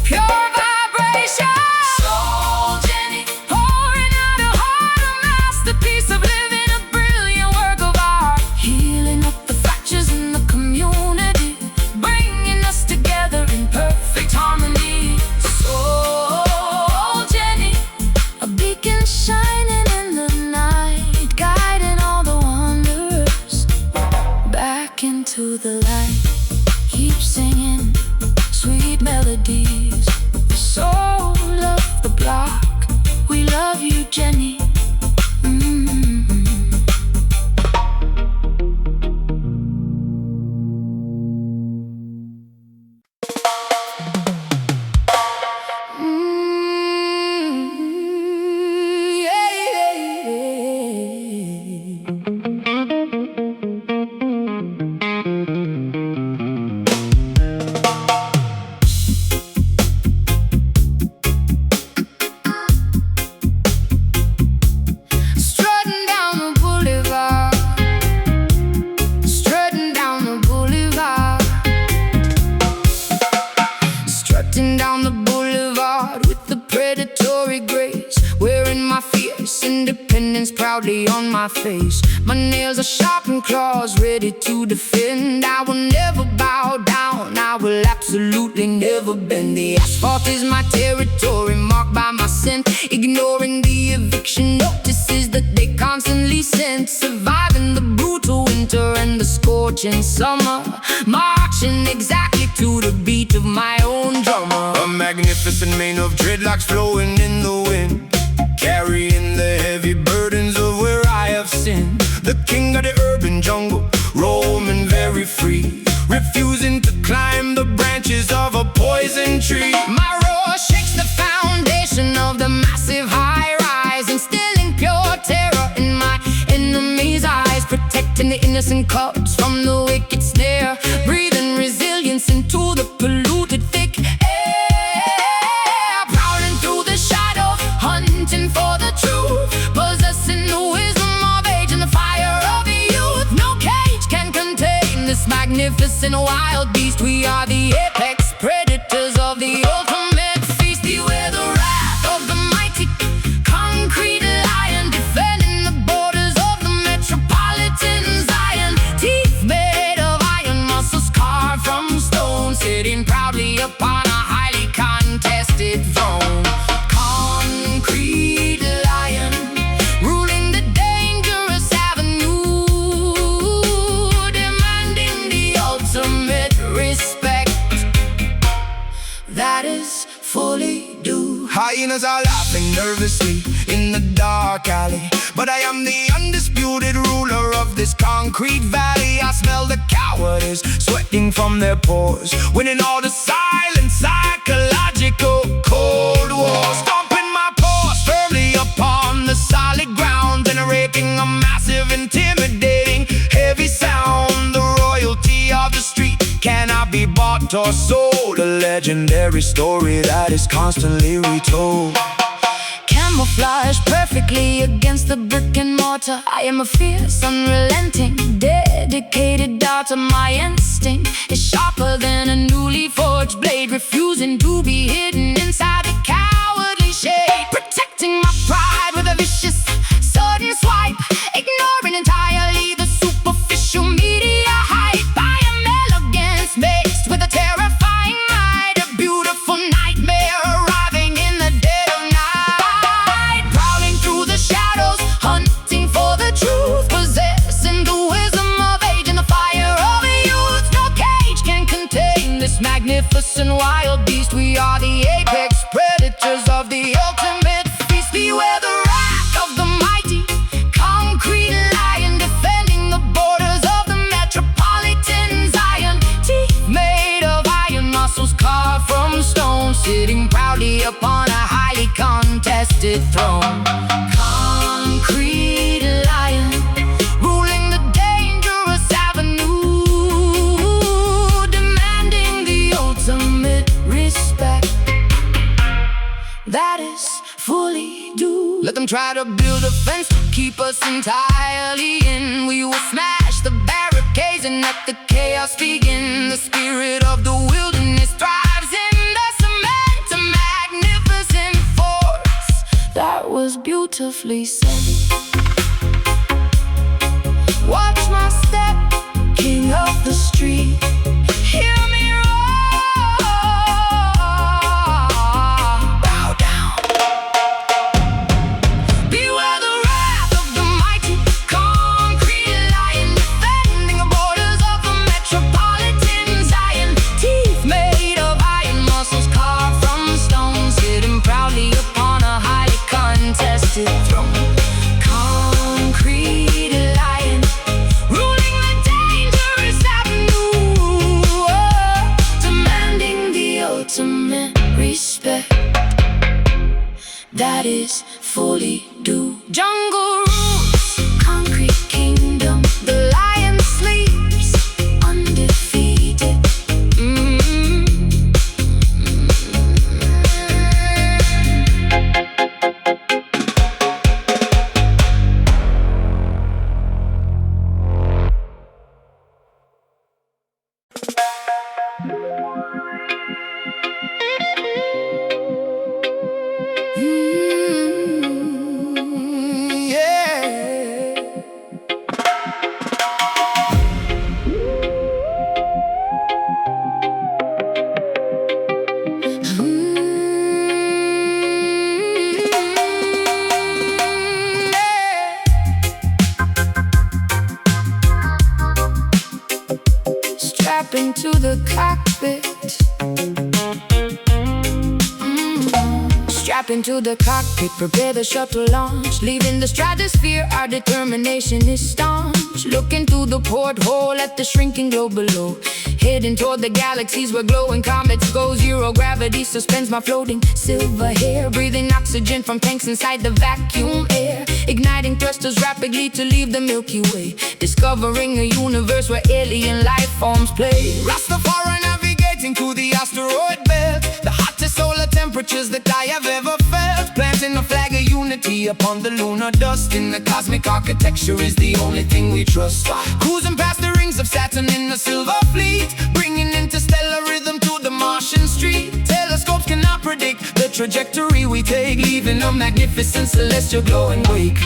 pure vibration. Soul Jenny, pouring out her heart, a masterpiece of living, a brilliant work of art, healing up the fractures in the community, bringing us together in perfect harmony. Soul Jenny, a beacon shining in the night, guiding all the wanderers back into the light. Keep singing sweet melodies, the soul of the block. We love you, Jenny. Yeah, yeah, strutting down the boulevard, strutting down the boulevard, strutting down the boulevard with the predatory grace, wearing my fierce independence diamonds proudly on my face. My nails are sharp and claws ready to defend. I will never bow down, I will absolutely never bend. The asphalt is my territory, marked by my scent. Ignoring the eviction notices that they constantly send. Surviving the brutal winter and the scorching summer, marching exactly to the beat of my own drummer. A magnificent mane of dreadlocks flowing in the wind, carrying the heavy burdens of where I have sinned. The king of the urban jungle, roaming very free, refusing to climb the branches of a poison tree. My roar shakes the foundation of the massive high-rise, instilling pure terror in my enemies' eyes, protecting the innocent cubs from the wicked snare, breathing resilience into the polluted thick air, prowling through the shadow, hunting for the truth, possessing the wisdom of age and the fire of youth. No cage can contain this magnificent wild beast. We are the apex predators of the ultimate feast. Beware the wrath of the mighty concrete lion, defending the borders of the metropolitan Zion. Teeth made of iron, muscles carved from stone, sitting proudly upon a highly contested throne. Concrete lion, ruling the dangerous avenue, demanding the ultimate respect that is fully due. Hyenas are laughing nervously in the dark alley, but I am the undisputed ruler of this concrete valley. I smell the cowardice sweating from their pores, winning all the silent psychological cold war. Stomping my paws firmly upon the solid ground, generating a massive, intimidating, heavy sound. The royalty of the street cannot be bought or sold, a legendary story that is constantly retold. Camouflage perfectly against the brick and mortar. I am a fierce, unrelenting, dedicated daughter. My instinct is sharper than a newly forged blade, refusing to be hidden inside the cowardly shade, protecting my pride with a vicious sudden swipe, ignoring entirely the superficial media hype. I am elegance mixed with a terrifying might, a beautiful nightmare arriving in the dead of night, prowling through the shadows, hunting for the truth, possessing the wisdom of age and the fire of youth. No cage can contain this magnificent wild beast. We are the apex predators of the ultimate feast. Beware the wrath of the mighty concrete lion, defending the borders of the metropolitan Zion. Teeth made of iron, muscles carved from stone, sitting proudly upon a highly contested throne. Concrete lion, ruling the dangerous avenue, demanding the ultimate respect that is fully due. Let them try to build a fence, keep us entirely in. We will smash the barricades and let the chaos begin. The spirit of the wilderness thrives in the cement, a magnificent force that was beautifully said. Watch my step, king of the street. Hear me roar. Bow down. Beware the wrath of the mighty concrete lion, defending the borders of the metropolitan Zion. Teeth made of iron, muscles carved from stone, sitting proudly upon a highly contested throne. Concrete lion, ruling the dangerous avenue, demanding the ultimate respect that is fully due. Jungle rules, concrete kingdom. The lion sleeps undefeated. into the cockpit. Strap into the cockpit, prepare the shuttle launch. Leaving the stratosphere, our determination is staunch. Looking through the porthole at the shrinking globe below. Heading toward the galaxies where glowing comets go. Zero gravity suspends my floating silver hair. Breathing oxygen from tanks inside the vacuum air. Igniting thrusters rapidly to leave the Milky Way. Discovering a universe where alien life forms play. Rastafari navigating through the asteroid belt. The hottest solar temperatures that I have ever felt. Planting a flag of unity upon the lunar dust. In the cosmic architecture is the only thing we trust. Cruising past the rings of Saturn in the silver fleet. Bringing interstellar rhythm to the Martian street. Telescopes cannot predict the trajectory we take. Leaving a magnificent celestial glowing wake.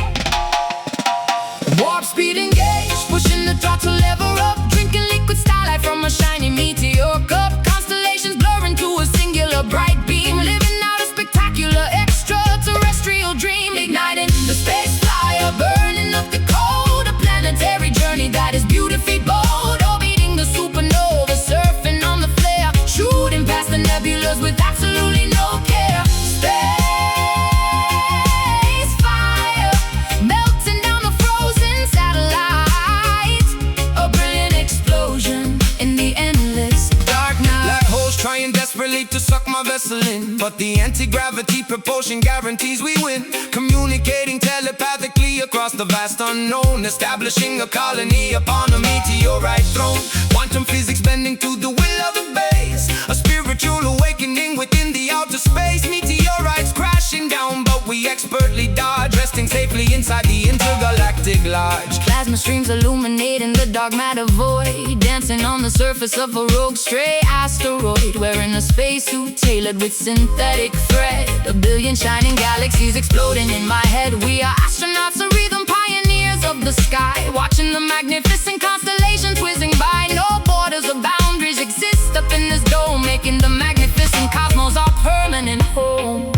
Warp speed engaged, pushing the throttle lever up. Drinking liquid starlight from a shiny meteor cup. Constellations blurring to a singular bright beam. Living out a spectacular extraterrestrial dream. Igniting the space flyer, burning up the cold. A planetary journey that is beautifully bold. Orbiting the supernova, surfing on the flare. Shooting past the nebulas with absolutely no care. Space fire, melting down the frozen satellite. A brilliant explosion in the endless dark night. Black holes trying desperately to suck my vessel in, but the anti-gravity propulsion guarantees we win. Communicating telepathically across the vast unknown. Establishing a colony upon a meteorite throne. Quantum physics bending to the will of the base. A spiritual awakening within the outer space. Meteorites crashing down, but we expertly dodge. Resting safely inside the intergalactic lodge. Plasma streams illuminating the dark matter void. Dancing on the surface of a rogue stray asteroid. Wearing a spacesuit tailored with synthetic thread. A billion shining galaxies exploding in my head. We are astronauts, a rhythm pioneers of the sky. Watching the magnificent constellations whizzing by. No borders or boundaries exist up in this dome. Making the magnificent cosmos our permanent home.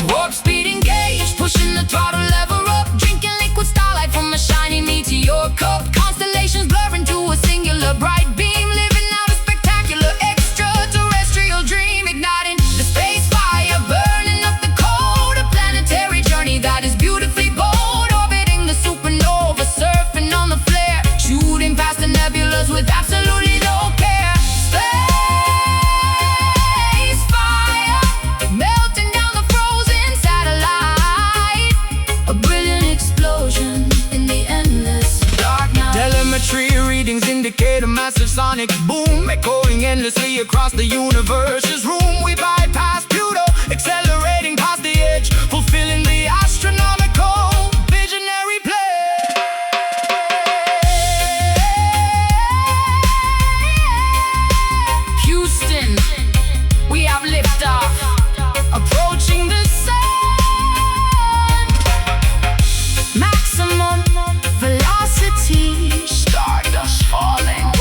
Warp speed engaged, pushing the throttle lever up. Drinking liquid starlight from a shiny meteor cup. Constellations blurring to a singular bright beam. Living out a spectacular extraterrestrial dream. Igniting the space fire, burning up the cold. A planetary journey that is beautifully bold. Orbiting the supernova, surfing on the flare. Shooting past the nebulas with absolutely no care. Space fire, melting down the frozen satellite. A brilliant explosion in the endless dark night. Telemetry readings indicate a massive sonic boom. Echoing endlessly across the universe's room. We bypass Pluto, accelerating past the edge. Fulfilling the astronomical visionary play. Houston, we have liftoff. Approaching the sun. Maximum velocity. Stardust falling.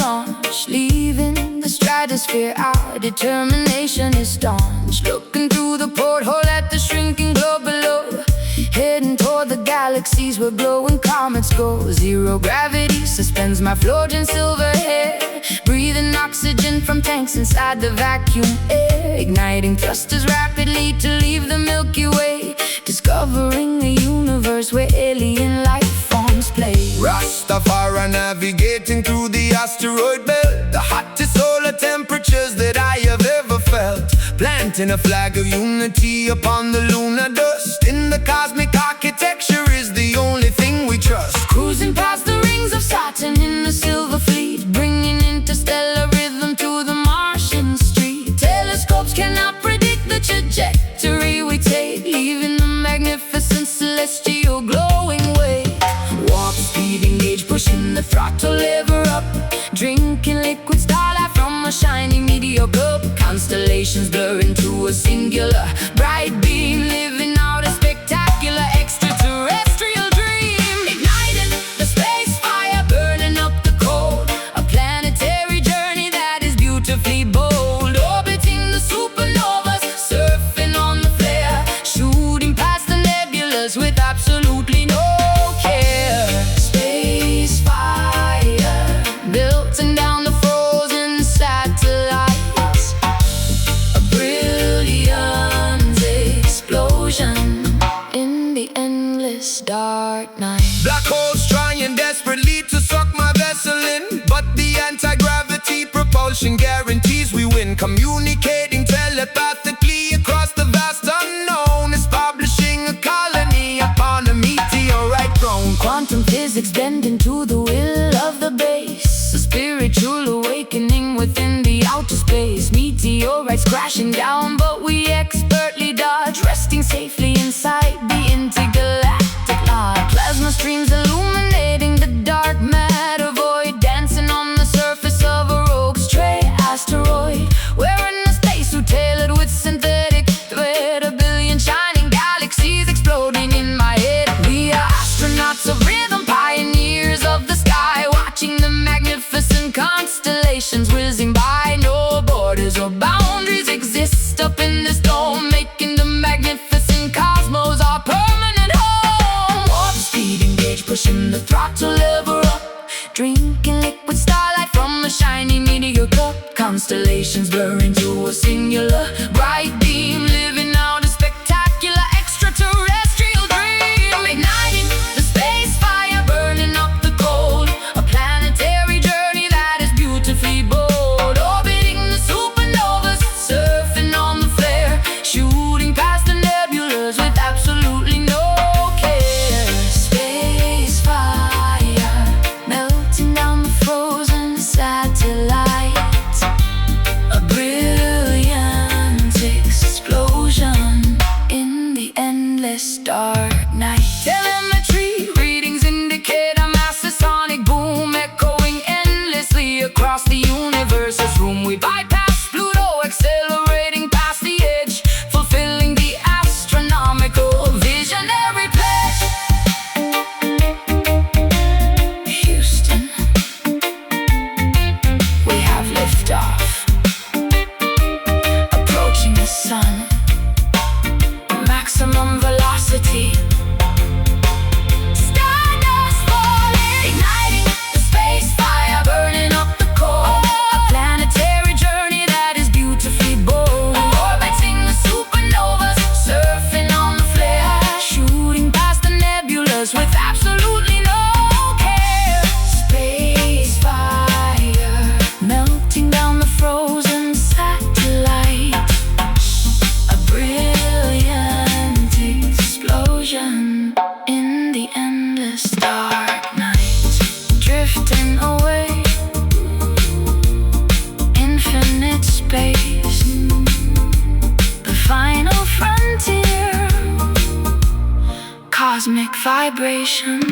launch, leaving the stratosphere. Our determination is staunch, looking through the porthole at the shrinking globe below, heading toward the galaxies where glowing comets go. Zero gravity suspends my floating silver hair, breathing oxygen from tanks inside the vacuum air, igniting thrusters rapidly to leave the Milky Way, discovering a universe where alien life forms play. Rastafari navigating through the asteroid belt, the hottest solar temperatures that I have ever felt, planting a flag of unity upon the lunar dust. In the cosmic architecture is the only thing we trust. Cruising past the rings of Saturn in the silver fleet, bringing interstellar rhythm to the Martian street. Telescopes cannot predict the trajectory we take, leaving the magnificent celestial glowing way. Warp speed engage, pushing the throttle lever up, drinking liquid starlight from a shiny meteor cup. Constellations blur into a singular bright beam, living out a spectacular extraterrestrial dream. Igniting the space fire, burning up the cold, a planetary journey that is beautifully bold. Orbiting the supernovas, surfing on the flare, shooting past the nebulas with absolutely no care. Space fire, melting down the frozen satellites, a brilliant explosion in the endless dark night. Black holes trying desperately to suck my vessel in, but the anti-gravity propulsion guarantees we win. Communicating telepathically across the vast unknown, establishing a colony upon a meteorite throne. Quantum physics bending to the will of the base, a spiritual awakening within the outer space. Meteorites crashing down, but we expertly dodge, resting safely inside the intergalactic lodge. Plasma streams illuminating the dark matter void, dancing on the surface of a rogue stray asteroid. Wearing a spacesuit tailored with synthetic thread, a billion shining galaxies exploding in my head. We are astronauts of rhythm, pioneers of the sky, watching the magnificent constellations whizzing by. No borders or boundaries exist up in this dome, making the magnificent cosmos our permanent home. Warp speed engage, pushing the throttle lever up, drinking liquid starlight from a shiny meteor cup. Constellations blur into a singular bright beam, living out a spectacular extraterrestrial dream. Igniting the space fire, burning up the cold, a planetary journey that is beautifully bold. Orbiting the supernovas, surfing on the flare, shooting past the nebulas with absolutely no care. Space fire, melting down the frozen satellites, a brilliant explosion in the endless dark night. Telemetry readings indicate a massive sonic boom, echoing endlessly across the universe's room. We bypass Pluto, accelerating past the edge, fulfilling the astronomical visionary pledge. Houston, we have liftoff, approaching the sun, maximum velocity. Stardust falling, igniting the space fire, burning up the coal, a planetary journey that is beautifully bold. Orbiting the supernovas, surfing on the flare, shooting past the nebulas with absolutely no care. Space fire, melting down the frozen satellite, a brilliant explosion in the endless dark night. Drifting away, infinite space, the final frontier, cosmic vibrations.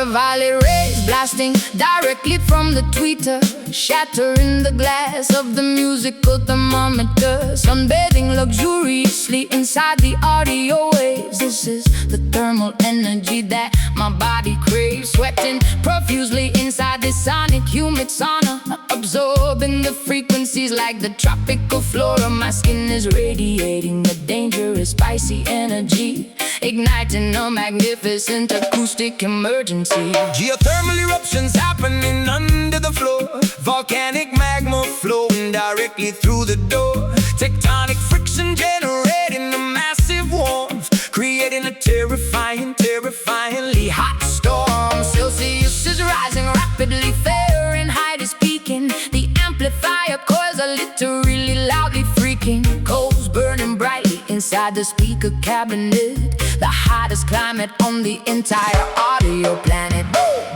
ultraviolet rays blasting directly from the tweeter, shattering the glass of the musical thermometer. Sunbathing luxuriously inside the audio waves. This is the thermal energy that my body craves. Sweating profusely inside this sonic humid sauna, absorbing the frequencies like the tropical flora. My skin is radiating a dangerous spicy energy, igniting a magnificent acoustic emergency. Geothermal eruptions happening under the floor, volcanic magma flowing directly through the door, tectonic friction generating a massive warmth, creating a terrifyingly hot storm. Celsius is rising rapidly, Fahrenheit is peaking. The amplifier coils are literally loudly freaking. Coals burning brightly inside the speaker cabinet, the hottest climate on the entire audio planet.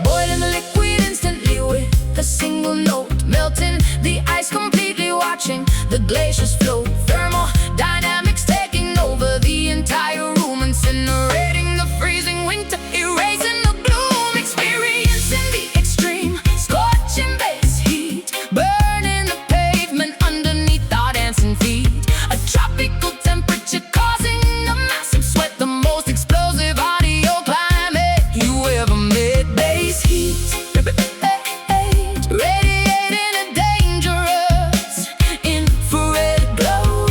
Boiling the liquid instantly with a single note, melting the ice completely, watching the glaciers flow. Thermodynamics taking over the entire room, incinerating the freezing winter, erasing the gloom. Experiencing the extreme, scorching base heat, burning the pavement underneath our dancing feet. A tropical temperature causing a massive sweat, the most explosive audio climate you ever met. Base heat, radiating a dangerous infrared glow,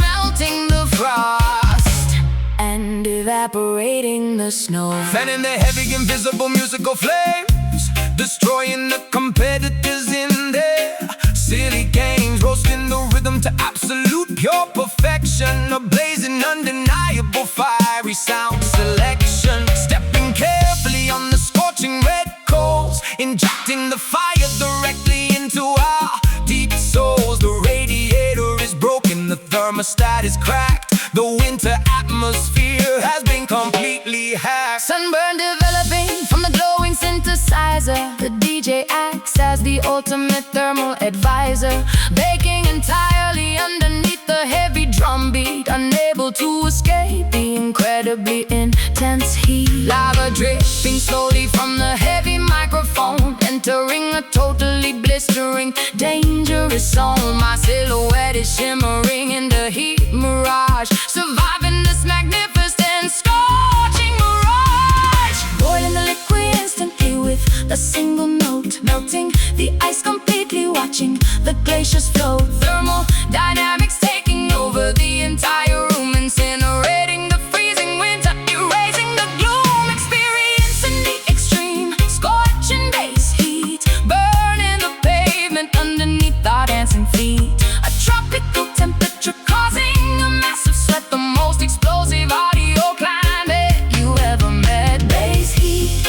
melting the frost and evaporating the snow. Fanning the heavy invisible musical flames, destroying the competitors in their silly games, roasting the rhythm to absolute pure perfection, a blazing undeniable fiery sound selection. Stepping carefully on the scorching red coals, injecting the fire directly into our deep souls. The radiator is broken, the thermostat is cracked, the winter atmosphere has been completely hacked. Sunburn developing from the glowing synthesizer, the DJ acts as the ultimate thermal advisor, baking entirely underneath the heavy drum beat, unable to escape the incredibly intense heat. Lava dripping slowly from the heavy microphone, entering a totally blistering, dangerous zone. My silhouette is shimmering in the heat mirage, surviving this magnificent scorching mirage. Boiling the liquid instantly with a single note, melting the ice completely, watching the glaciers flow. Thermodynamics taking over the entire room, incinerating the freezing winter, erasing the gloom. Experiencing the extreme, scorching base heat, burning the pavement underneath our dancing feet. A tropical temperature causing a massive sweat, the most explosive audio climate you ever met. Base heat,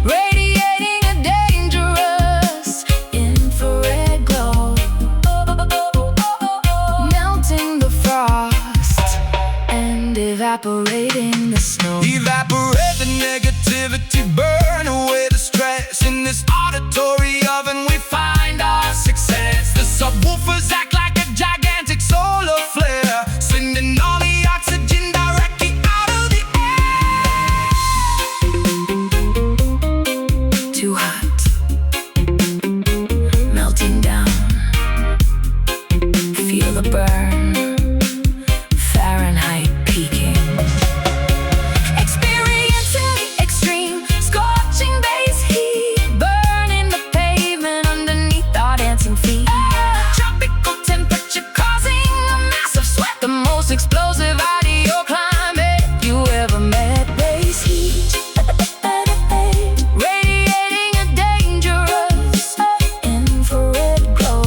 radiating a dangerous infrared glow, melting the frost and evaporating the snow. Evaporate the negativity, burn away the stress. In this auditory oven we find our success. The subwoofers act like a gigantic solar flare, sending all the oxygen directly out of the air. Too hot, melting down, feel the burn, Fahrenheit peaking. Experiencing the extreme, scorching base heat, burning the pavement underneath our dancing feet. Tropical temperature causing a massive sweat, the most explosive audio climate you ever met. Base heat, radiating a dangerous infrared glow,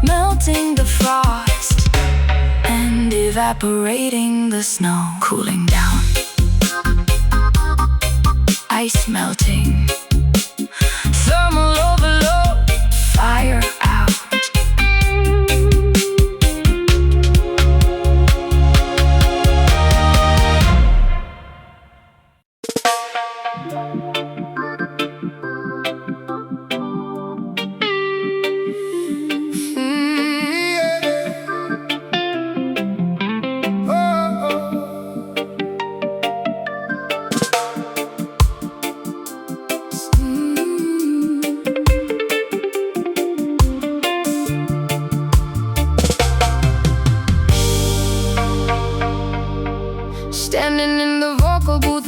melting the frost and evaporating the snow. Cooling down, ice melting, thermal overload, fire out.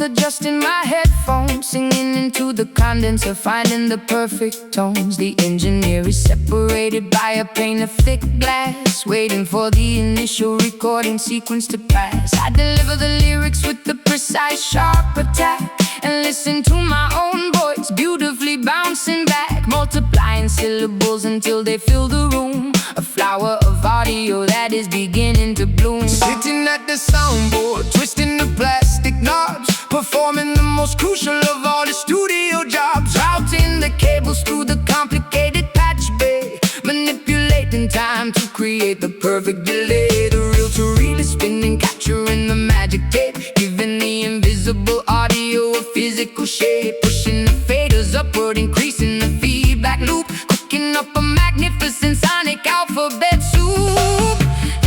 adjusting my headphones, singing into the condenser, finding the perfect tones. The engineer is separated by a pane of thick glass, waiting for the initial recording sequence to pass. I deliver the lyrics with the precise, sharp attack, and listen to my own voice beautifully bouncing back, multiplying syllables until they fill the room. A flower of audio that is beginning to bloom. Sitting at the soundboard, twisting the plastic knobs, performing the most crucial of all the studio jobs. Routing the cables through the complicated patch bay, manipulating time to create the perfect delay. The reel-to-reel is spinning, capturing the magic tape, giving the invisible audio a physical shape. Pushing the faders upward, increasing the feedback loop, cooking up a magnificent sonic alphabet soup.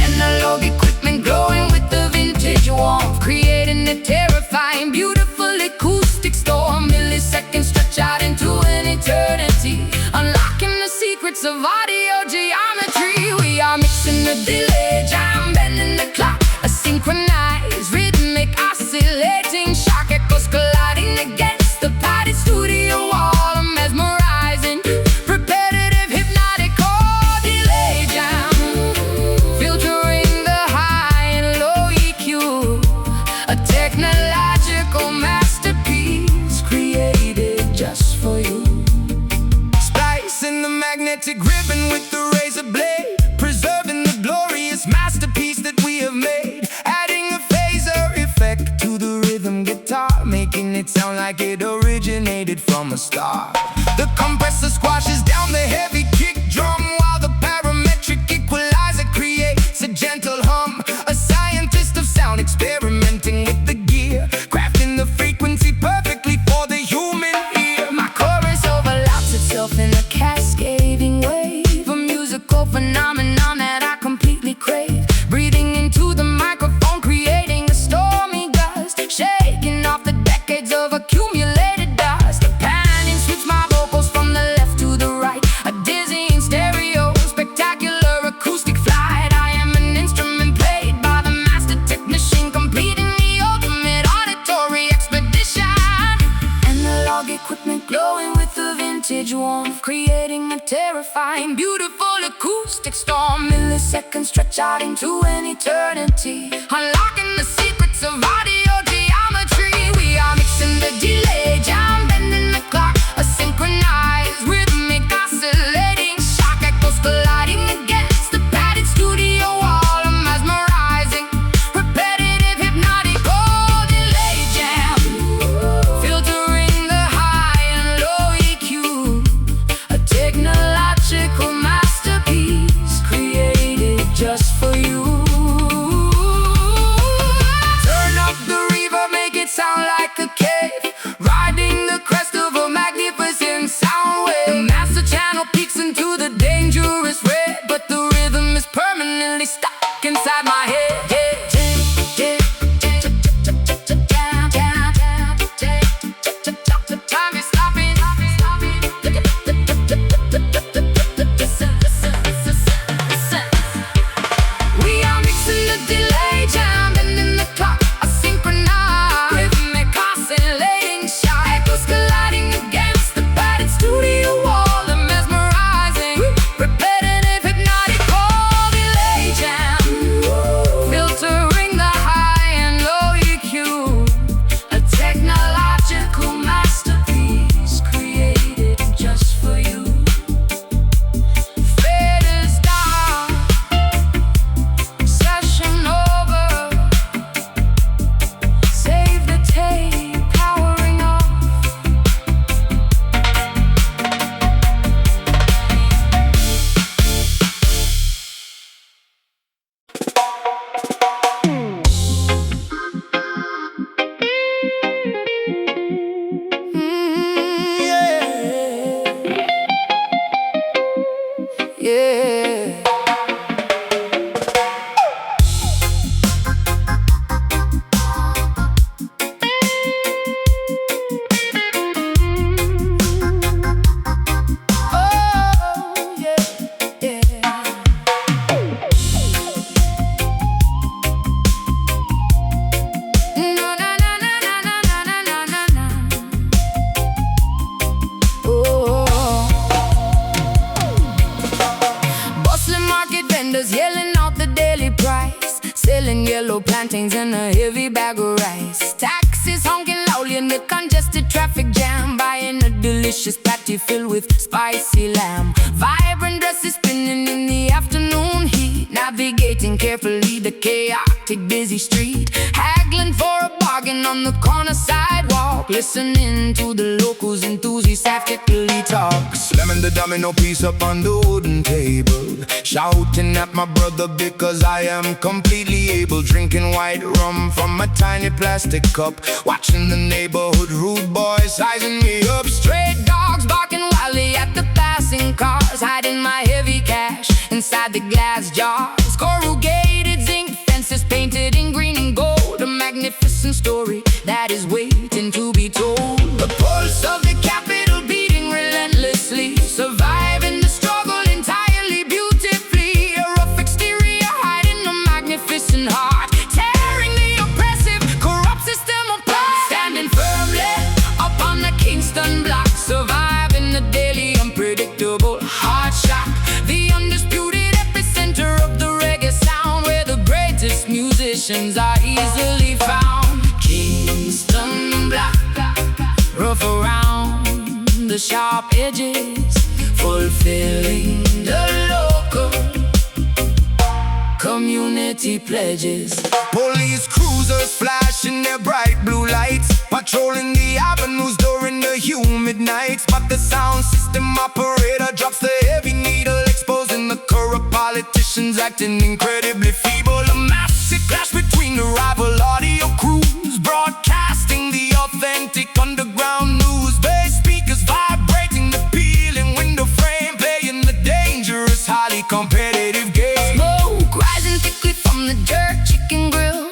Analog equipment glowing with the vintage warmth, creating a terrifying, beautiful acoustic storm. Milliseconds stretch out into an eternity, unlocking the secrets of audio geometry. We are mixing the delay, jam bending the clock, a synchronized, rhythmic, oscillating shock echoes colliding against the padded studio wall. I'm mesmerizing, repetitive, hypnotic, or delay jam, filtering the high and low EQ, a technological masterpiece created just for you. Splicing the magnetic ribbon with the razor blade, preserving the glorious masterpiece that we have made. Adding a phaser effect to the rhythm guitar, making it sound like it originated from a star. The compressor squashes down the heavy kick drum, while the parametric equalizer creates a gentle hum. A scientist of sound experimenting with the gear, crafting the frequency perfectly for the human ear. My chorus overlaps itself in a cascading wave, a musical phenomenon that I completely crave. Breathing into the microphone, creating a stormy gust, shaking off the decades of accumulated dust. A panning switch my vocals from the left to the right, a dizzying stereo, spectacular acoustic flight. I am an instrument played by the master technician, completing the ultimate auditory expedition. Analog equipment glowing with the vintage warmth, creating a terrifying, beautiful acoustic storm. Milliseconds stretch out into an eternity, unlocking the secrets of audio geometry. We are mixing the delay, jam bending the clock, a synchronized, rhythmic, oscillating shock echoes colliding against the padded studio wall. I'm mesmerizing, repetitive, hypnotic, oh, delay jam, filtering the high and low EQ, a technological masterpiece created just for you. Turn up the reverb, make it sound like a cave, riding the crest of a magnificent sound wave. The master channel peeks into the dangerous red, but the rhythm is permanently stuck inside my head. Time is stopping. We are mixing the delay, jam bending the clock, a synchronized, rhythmic, oscillating shock echoes colliding against the padded studio wall. The mesmerizing, repetitive, hypnotic, oh, delay jam, filtering the high and low EQ, a technological masterpiece created just for you. Faders down, session over, save the tape, powering off. Yeah. Oh, yeah, yeah. Na na na na na na na selling yellow plantains and a heavy bag of rice. Taxis honking loudly in the congested traffic jam, buying a delicious patty filled with spicy lamb. Vibrant dresses spinning in the afternoon heat, navigating carefully the chaotic busy street, haggling for a bargain on the corner sidewalk, listening to the locals enthusiastically talk. Slamming the domino piece up on the wooden table, shouting at my brother because I am completely able, drinking white rum from a tiny plastic cup, watching the neighborhood rude boys sizing me up. Stray dogs barking wildly at the passing cars, hiding my heavy cash inside the glass jars. Corrugated zinc fences painted in green and gold, a magnificent story that is waiting to be told. The pulse of the capital beating relentlessly, surviving the struggle entirely beautifully. A rough exterior hiding a magnificent heart, tearing the oppressive, corrupt system apart. Standing firmly upon the Kingston block, surviving the daily unpredictable hard shock. The undisputed epicenter of the reggae sound, where the greatest musicians are easily found. Kingston block, rough around the sharp edges, fulfilling the local community pledges. Police cruisers flashing their bright blue lights, patrolling the avenues during the humid nights. But the sound system operator drops the heavy needle, exposing the corrupt politicians acting incredibly feeble. A massive clash between the rival audio crews, broadcasting the authentic underground news. Bass speakers vibrating the peeling window frame, playing the dangerous, highly competitive game. Smoke rising thickly from the jerk chicken grill,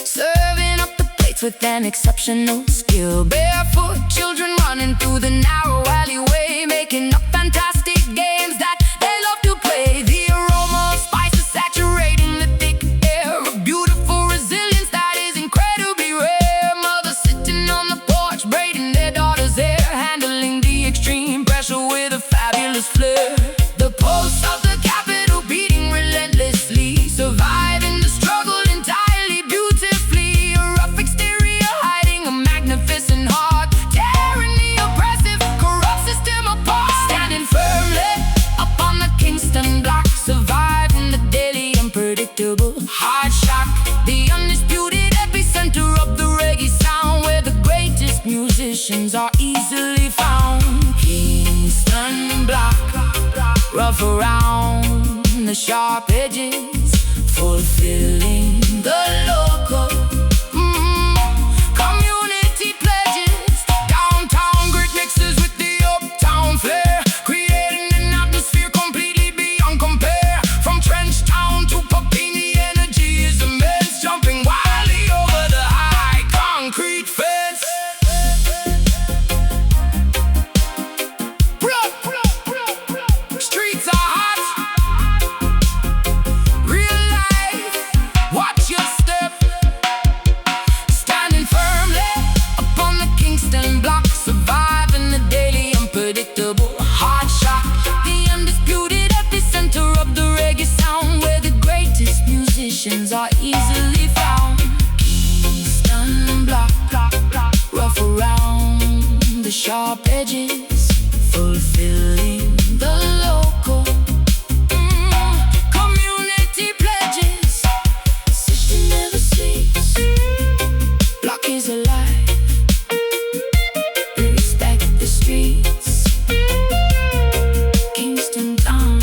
serving up the plates with an exceptional skill. Barefoot children running through the narrow alleyway, making up fantastic games that they love to play. The aroma of spices saturating the thick air, a beautiful resilience that is incredibly rare. Mothers sitting on the porch, braiding their daughters' hair, handling the extreme pressure with a fabulous flair. The pulse of the capital beating relentlessly, surviving the struggle entirely beautifully. A rough exterior hiding a magnificent heart, tearing the oppressive, corrupt system apart. Standing firmly upon the Kingston block, surviving the daily unpredictable hard shock. The undisputed epicenter of the reggae sound, where the greatest musicians are easily found. Kingston block, rough around the sharp edges, fulfilling the local community pledges. Downtown great mixes with the uptown flair, creating an atmosphere completely beyond compare. From Trench Town to Papini, energy is immense, jumping wildly over the high concrete fence. Streets are hot, real life, watch your step. Standing firmly upon the Kingston block, surviving the daily unpredictable hard shock. The undisputed epicenter of the reggae sound, where the greatest musicians are easily found. Kingston block, rough around the sharp edges, fulfilling the local community pledges. City never sleeps, block is alive, respect the streets, Kingston town.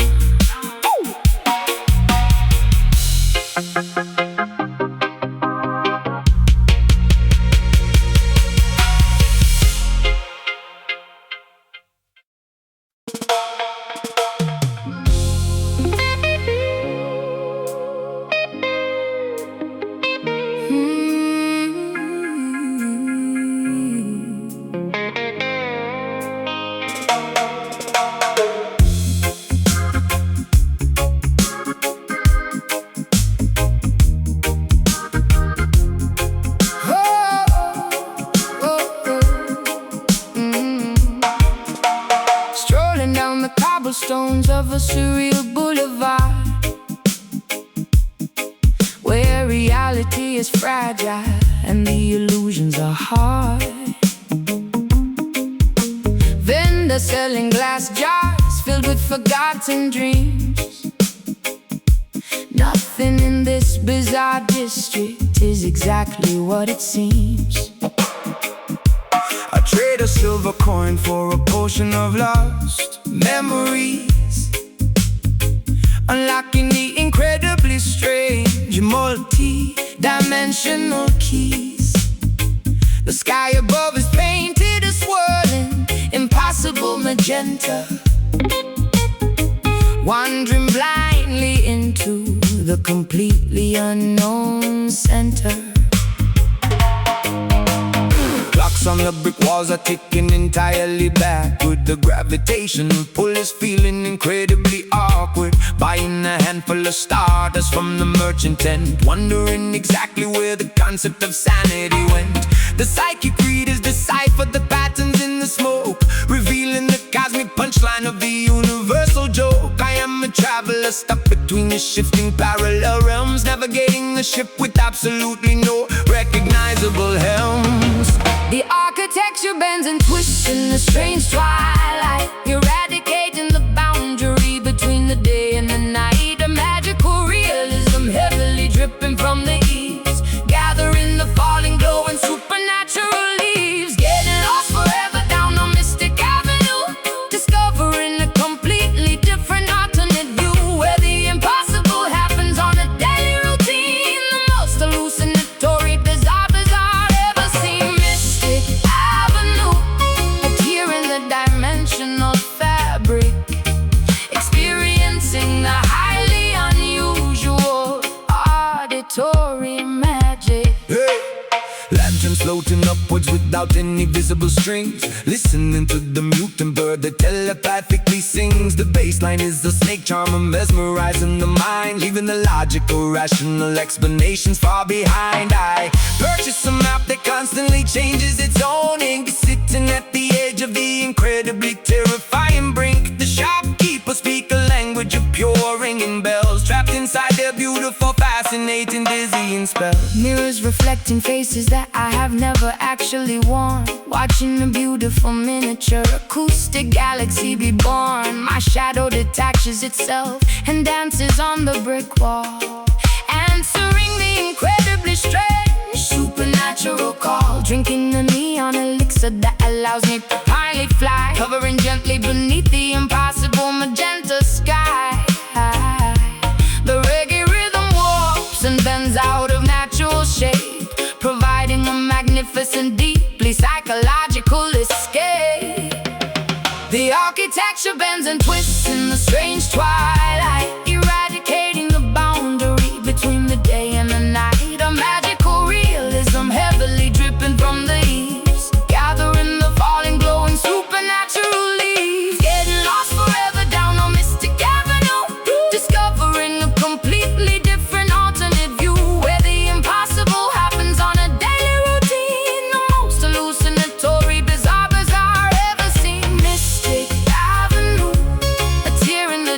cobblestones of a surreal boulevard, where where reality is fragile and the illusions are hard. Vendors selling glass jars filled with forgotten dreams. Nothing in this bizarre district is exactly what it seems. I trade a silver coin for a potion of lost memories, unlocking the incredibly strange multi-dimensional keys. The sky above is painted a swirling, impossible magenta, wandering blindly into the completely unknown center. Clocks on the brick walls are ticking entirely backward. The gravitational pull is feeling incredibly awkward. Buying a handful of starters from the merchant tent, wondering exactly where the concept of sanity went. The psychic readers decipher the patterns in the smoke, revealing the cosmic punchline of the universal joke. I am a traveler stuck between the shifting parallel realms, navigating the ship with absolutely no recognizable helms. The architecture bends and twists in the strange twilight, eradicating the boundary between the day and the night. A magical realism heavily dripping from the eaves, gathering the falling glow and supernatural leaves. Getting lost forever down a mystic avenue, discovering a completely different alternate view, where the impossible happens on a daily routine. The most hallucinatory, bizarre ever seen. Mystic Avenue, a tear in the dimensional fabric, experiencing the highly unusual auditory magic. Hey! Lanterns floating upwards without any visible strings, listening to the mutant bird that telepathically sings. The bass line is a snake charmer, mesmerizing the mind, leaving the logical, rational explanations far behind. I purchase a map that constantly changes its own ink, sitting at the edge of the incredibly terrifying brink. The shopkeepers speak a language of pure ringing bells, trapped inside their beautiful, fascinating, dizzying spell. Mirrors reflecting faces that I have never actually worn, watching a beautiful miniature acoustic galaxy be born. My shadow detaches itself and dances on the brick wall, answering the incredibly strange supernatural call. Drinking the neon elixir that allows me to finally fly, hovering gently beneath the impossible magenta sky. The reggae rhythm warps and bends out of natural shape, providing a magnificent, deeply psychological escape. The architecture bends and twists in the strange twilight, eradicating the boundary between the day and the night. A magical realism heavily dripping from the eaves, gathering the falling glow and supernatural leaves. Getting lost forever down a mystic avenue, discovering a completely different alternate view, where the impossible happens on a daily routine. The most hallucinatory, bizarre ever seen. Mystic Avenue, a tear in the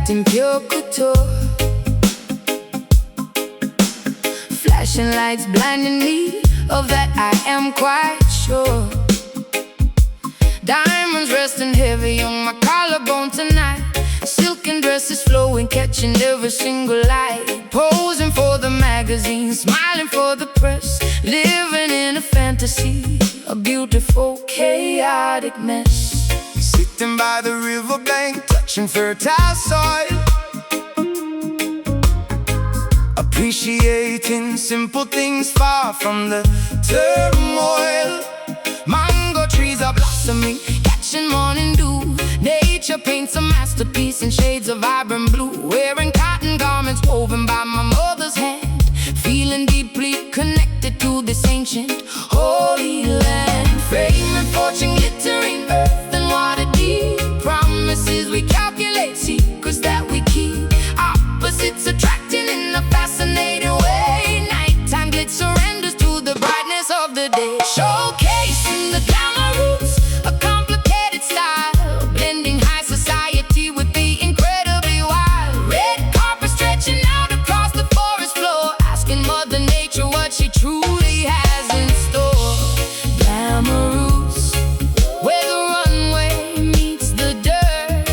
wrapped in pure couture. Flashing lights blinding me, of that I am quite sure. Diamonds resting heavy on my collarbone tonight. Silken dresses flowing, catching every single light. Posing for the magazine, smiling for the press. Living in a fantasy, a beautiful, chaotic mess. Sitting by the riverbank, touching fertile soil, appreciating simple things far from the turmoil. Mango trees are blossoming, catching morning dew. Nature paints a masterpiece in shades of vibrant blue. Wearing cotton garments woven by my mother's hand, feeling deeply connected to this ancient holy land. Fame and fortune glittering, earth and water deep. Promises we calculate, secrets that we keep. Opposites attracting in a fascinating way. Nighttime glitz surrenders to the brightness of the day. Showcasing the glamour roots, a complicated style, blending high society with the incredibly wild. Red carpet stretching out across the forest floor, asking Mother Nature what she truly has in store. Glamour roots, where the runway meets the dirt,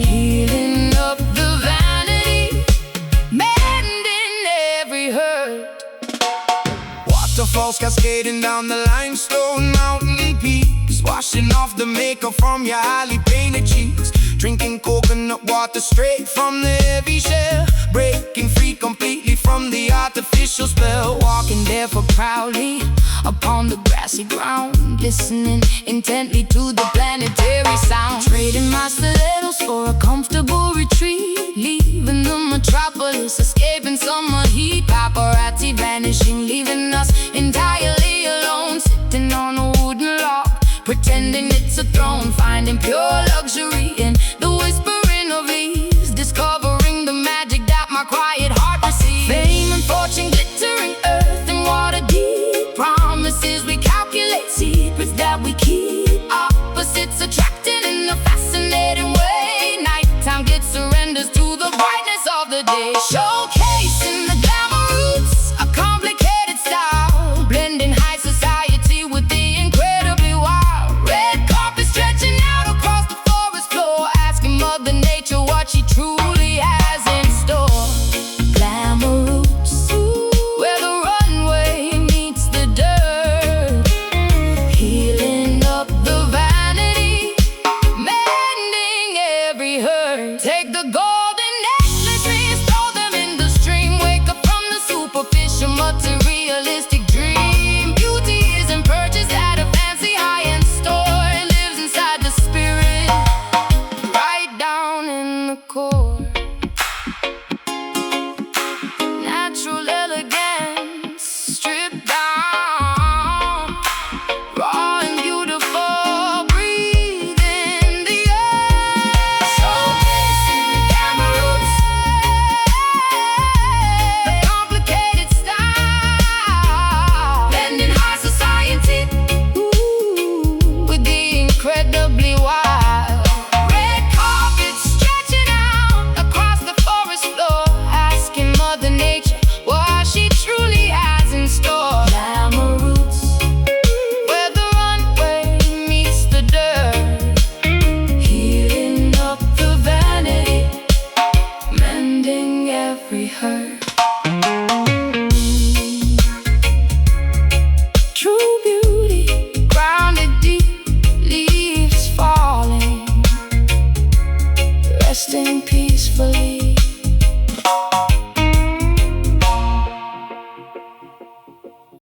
healing up the vanity, mending every hurt. Waterfalls cascading down the limestone mountain peaks, washing off the makeup from your highly painted cheeks. Drinking coconut water straight from the heavy shell, breaking free completely from the artificial spell. Walking barefoot proudly upon the grassy ground, listening intently to the planetary sound. Trading my stilettos for a comfortable retreat, leaving the metropolis, escaping summer heat. Paparazzi vanishing, leaving us entirely alone. Sitting on a wooden log, pretending it's a throne. Finding pure luxury in the whispering of leaves, discovering the magic that my quiet heart receives. Fame and fortune glittering, earth and water deep. Promises we calculate, secrets that we keep. Opposites attracting in a fascinating way. Nighttime glitz surrenders to the brightness of the day. Showcasing the glamour roots, a complicated style, blending high society with the incredibly wild. Red carpet stretching out across the forest floor, asking Mother Nature what she truly has in store. Glamour roots, where the runway meets the dirt, healing up the vanity, mending every hurt. Take the golden necklace, restore them in the stream. Wake up from the superficial materialistic dream. Beauty isn't purchased at a fancy high-end store, it lives inside the spirit, right down in the core.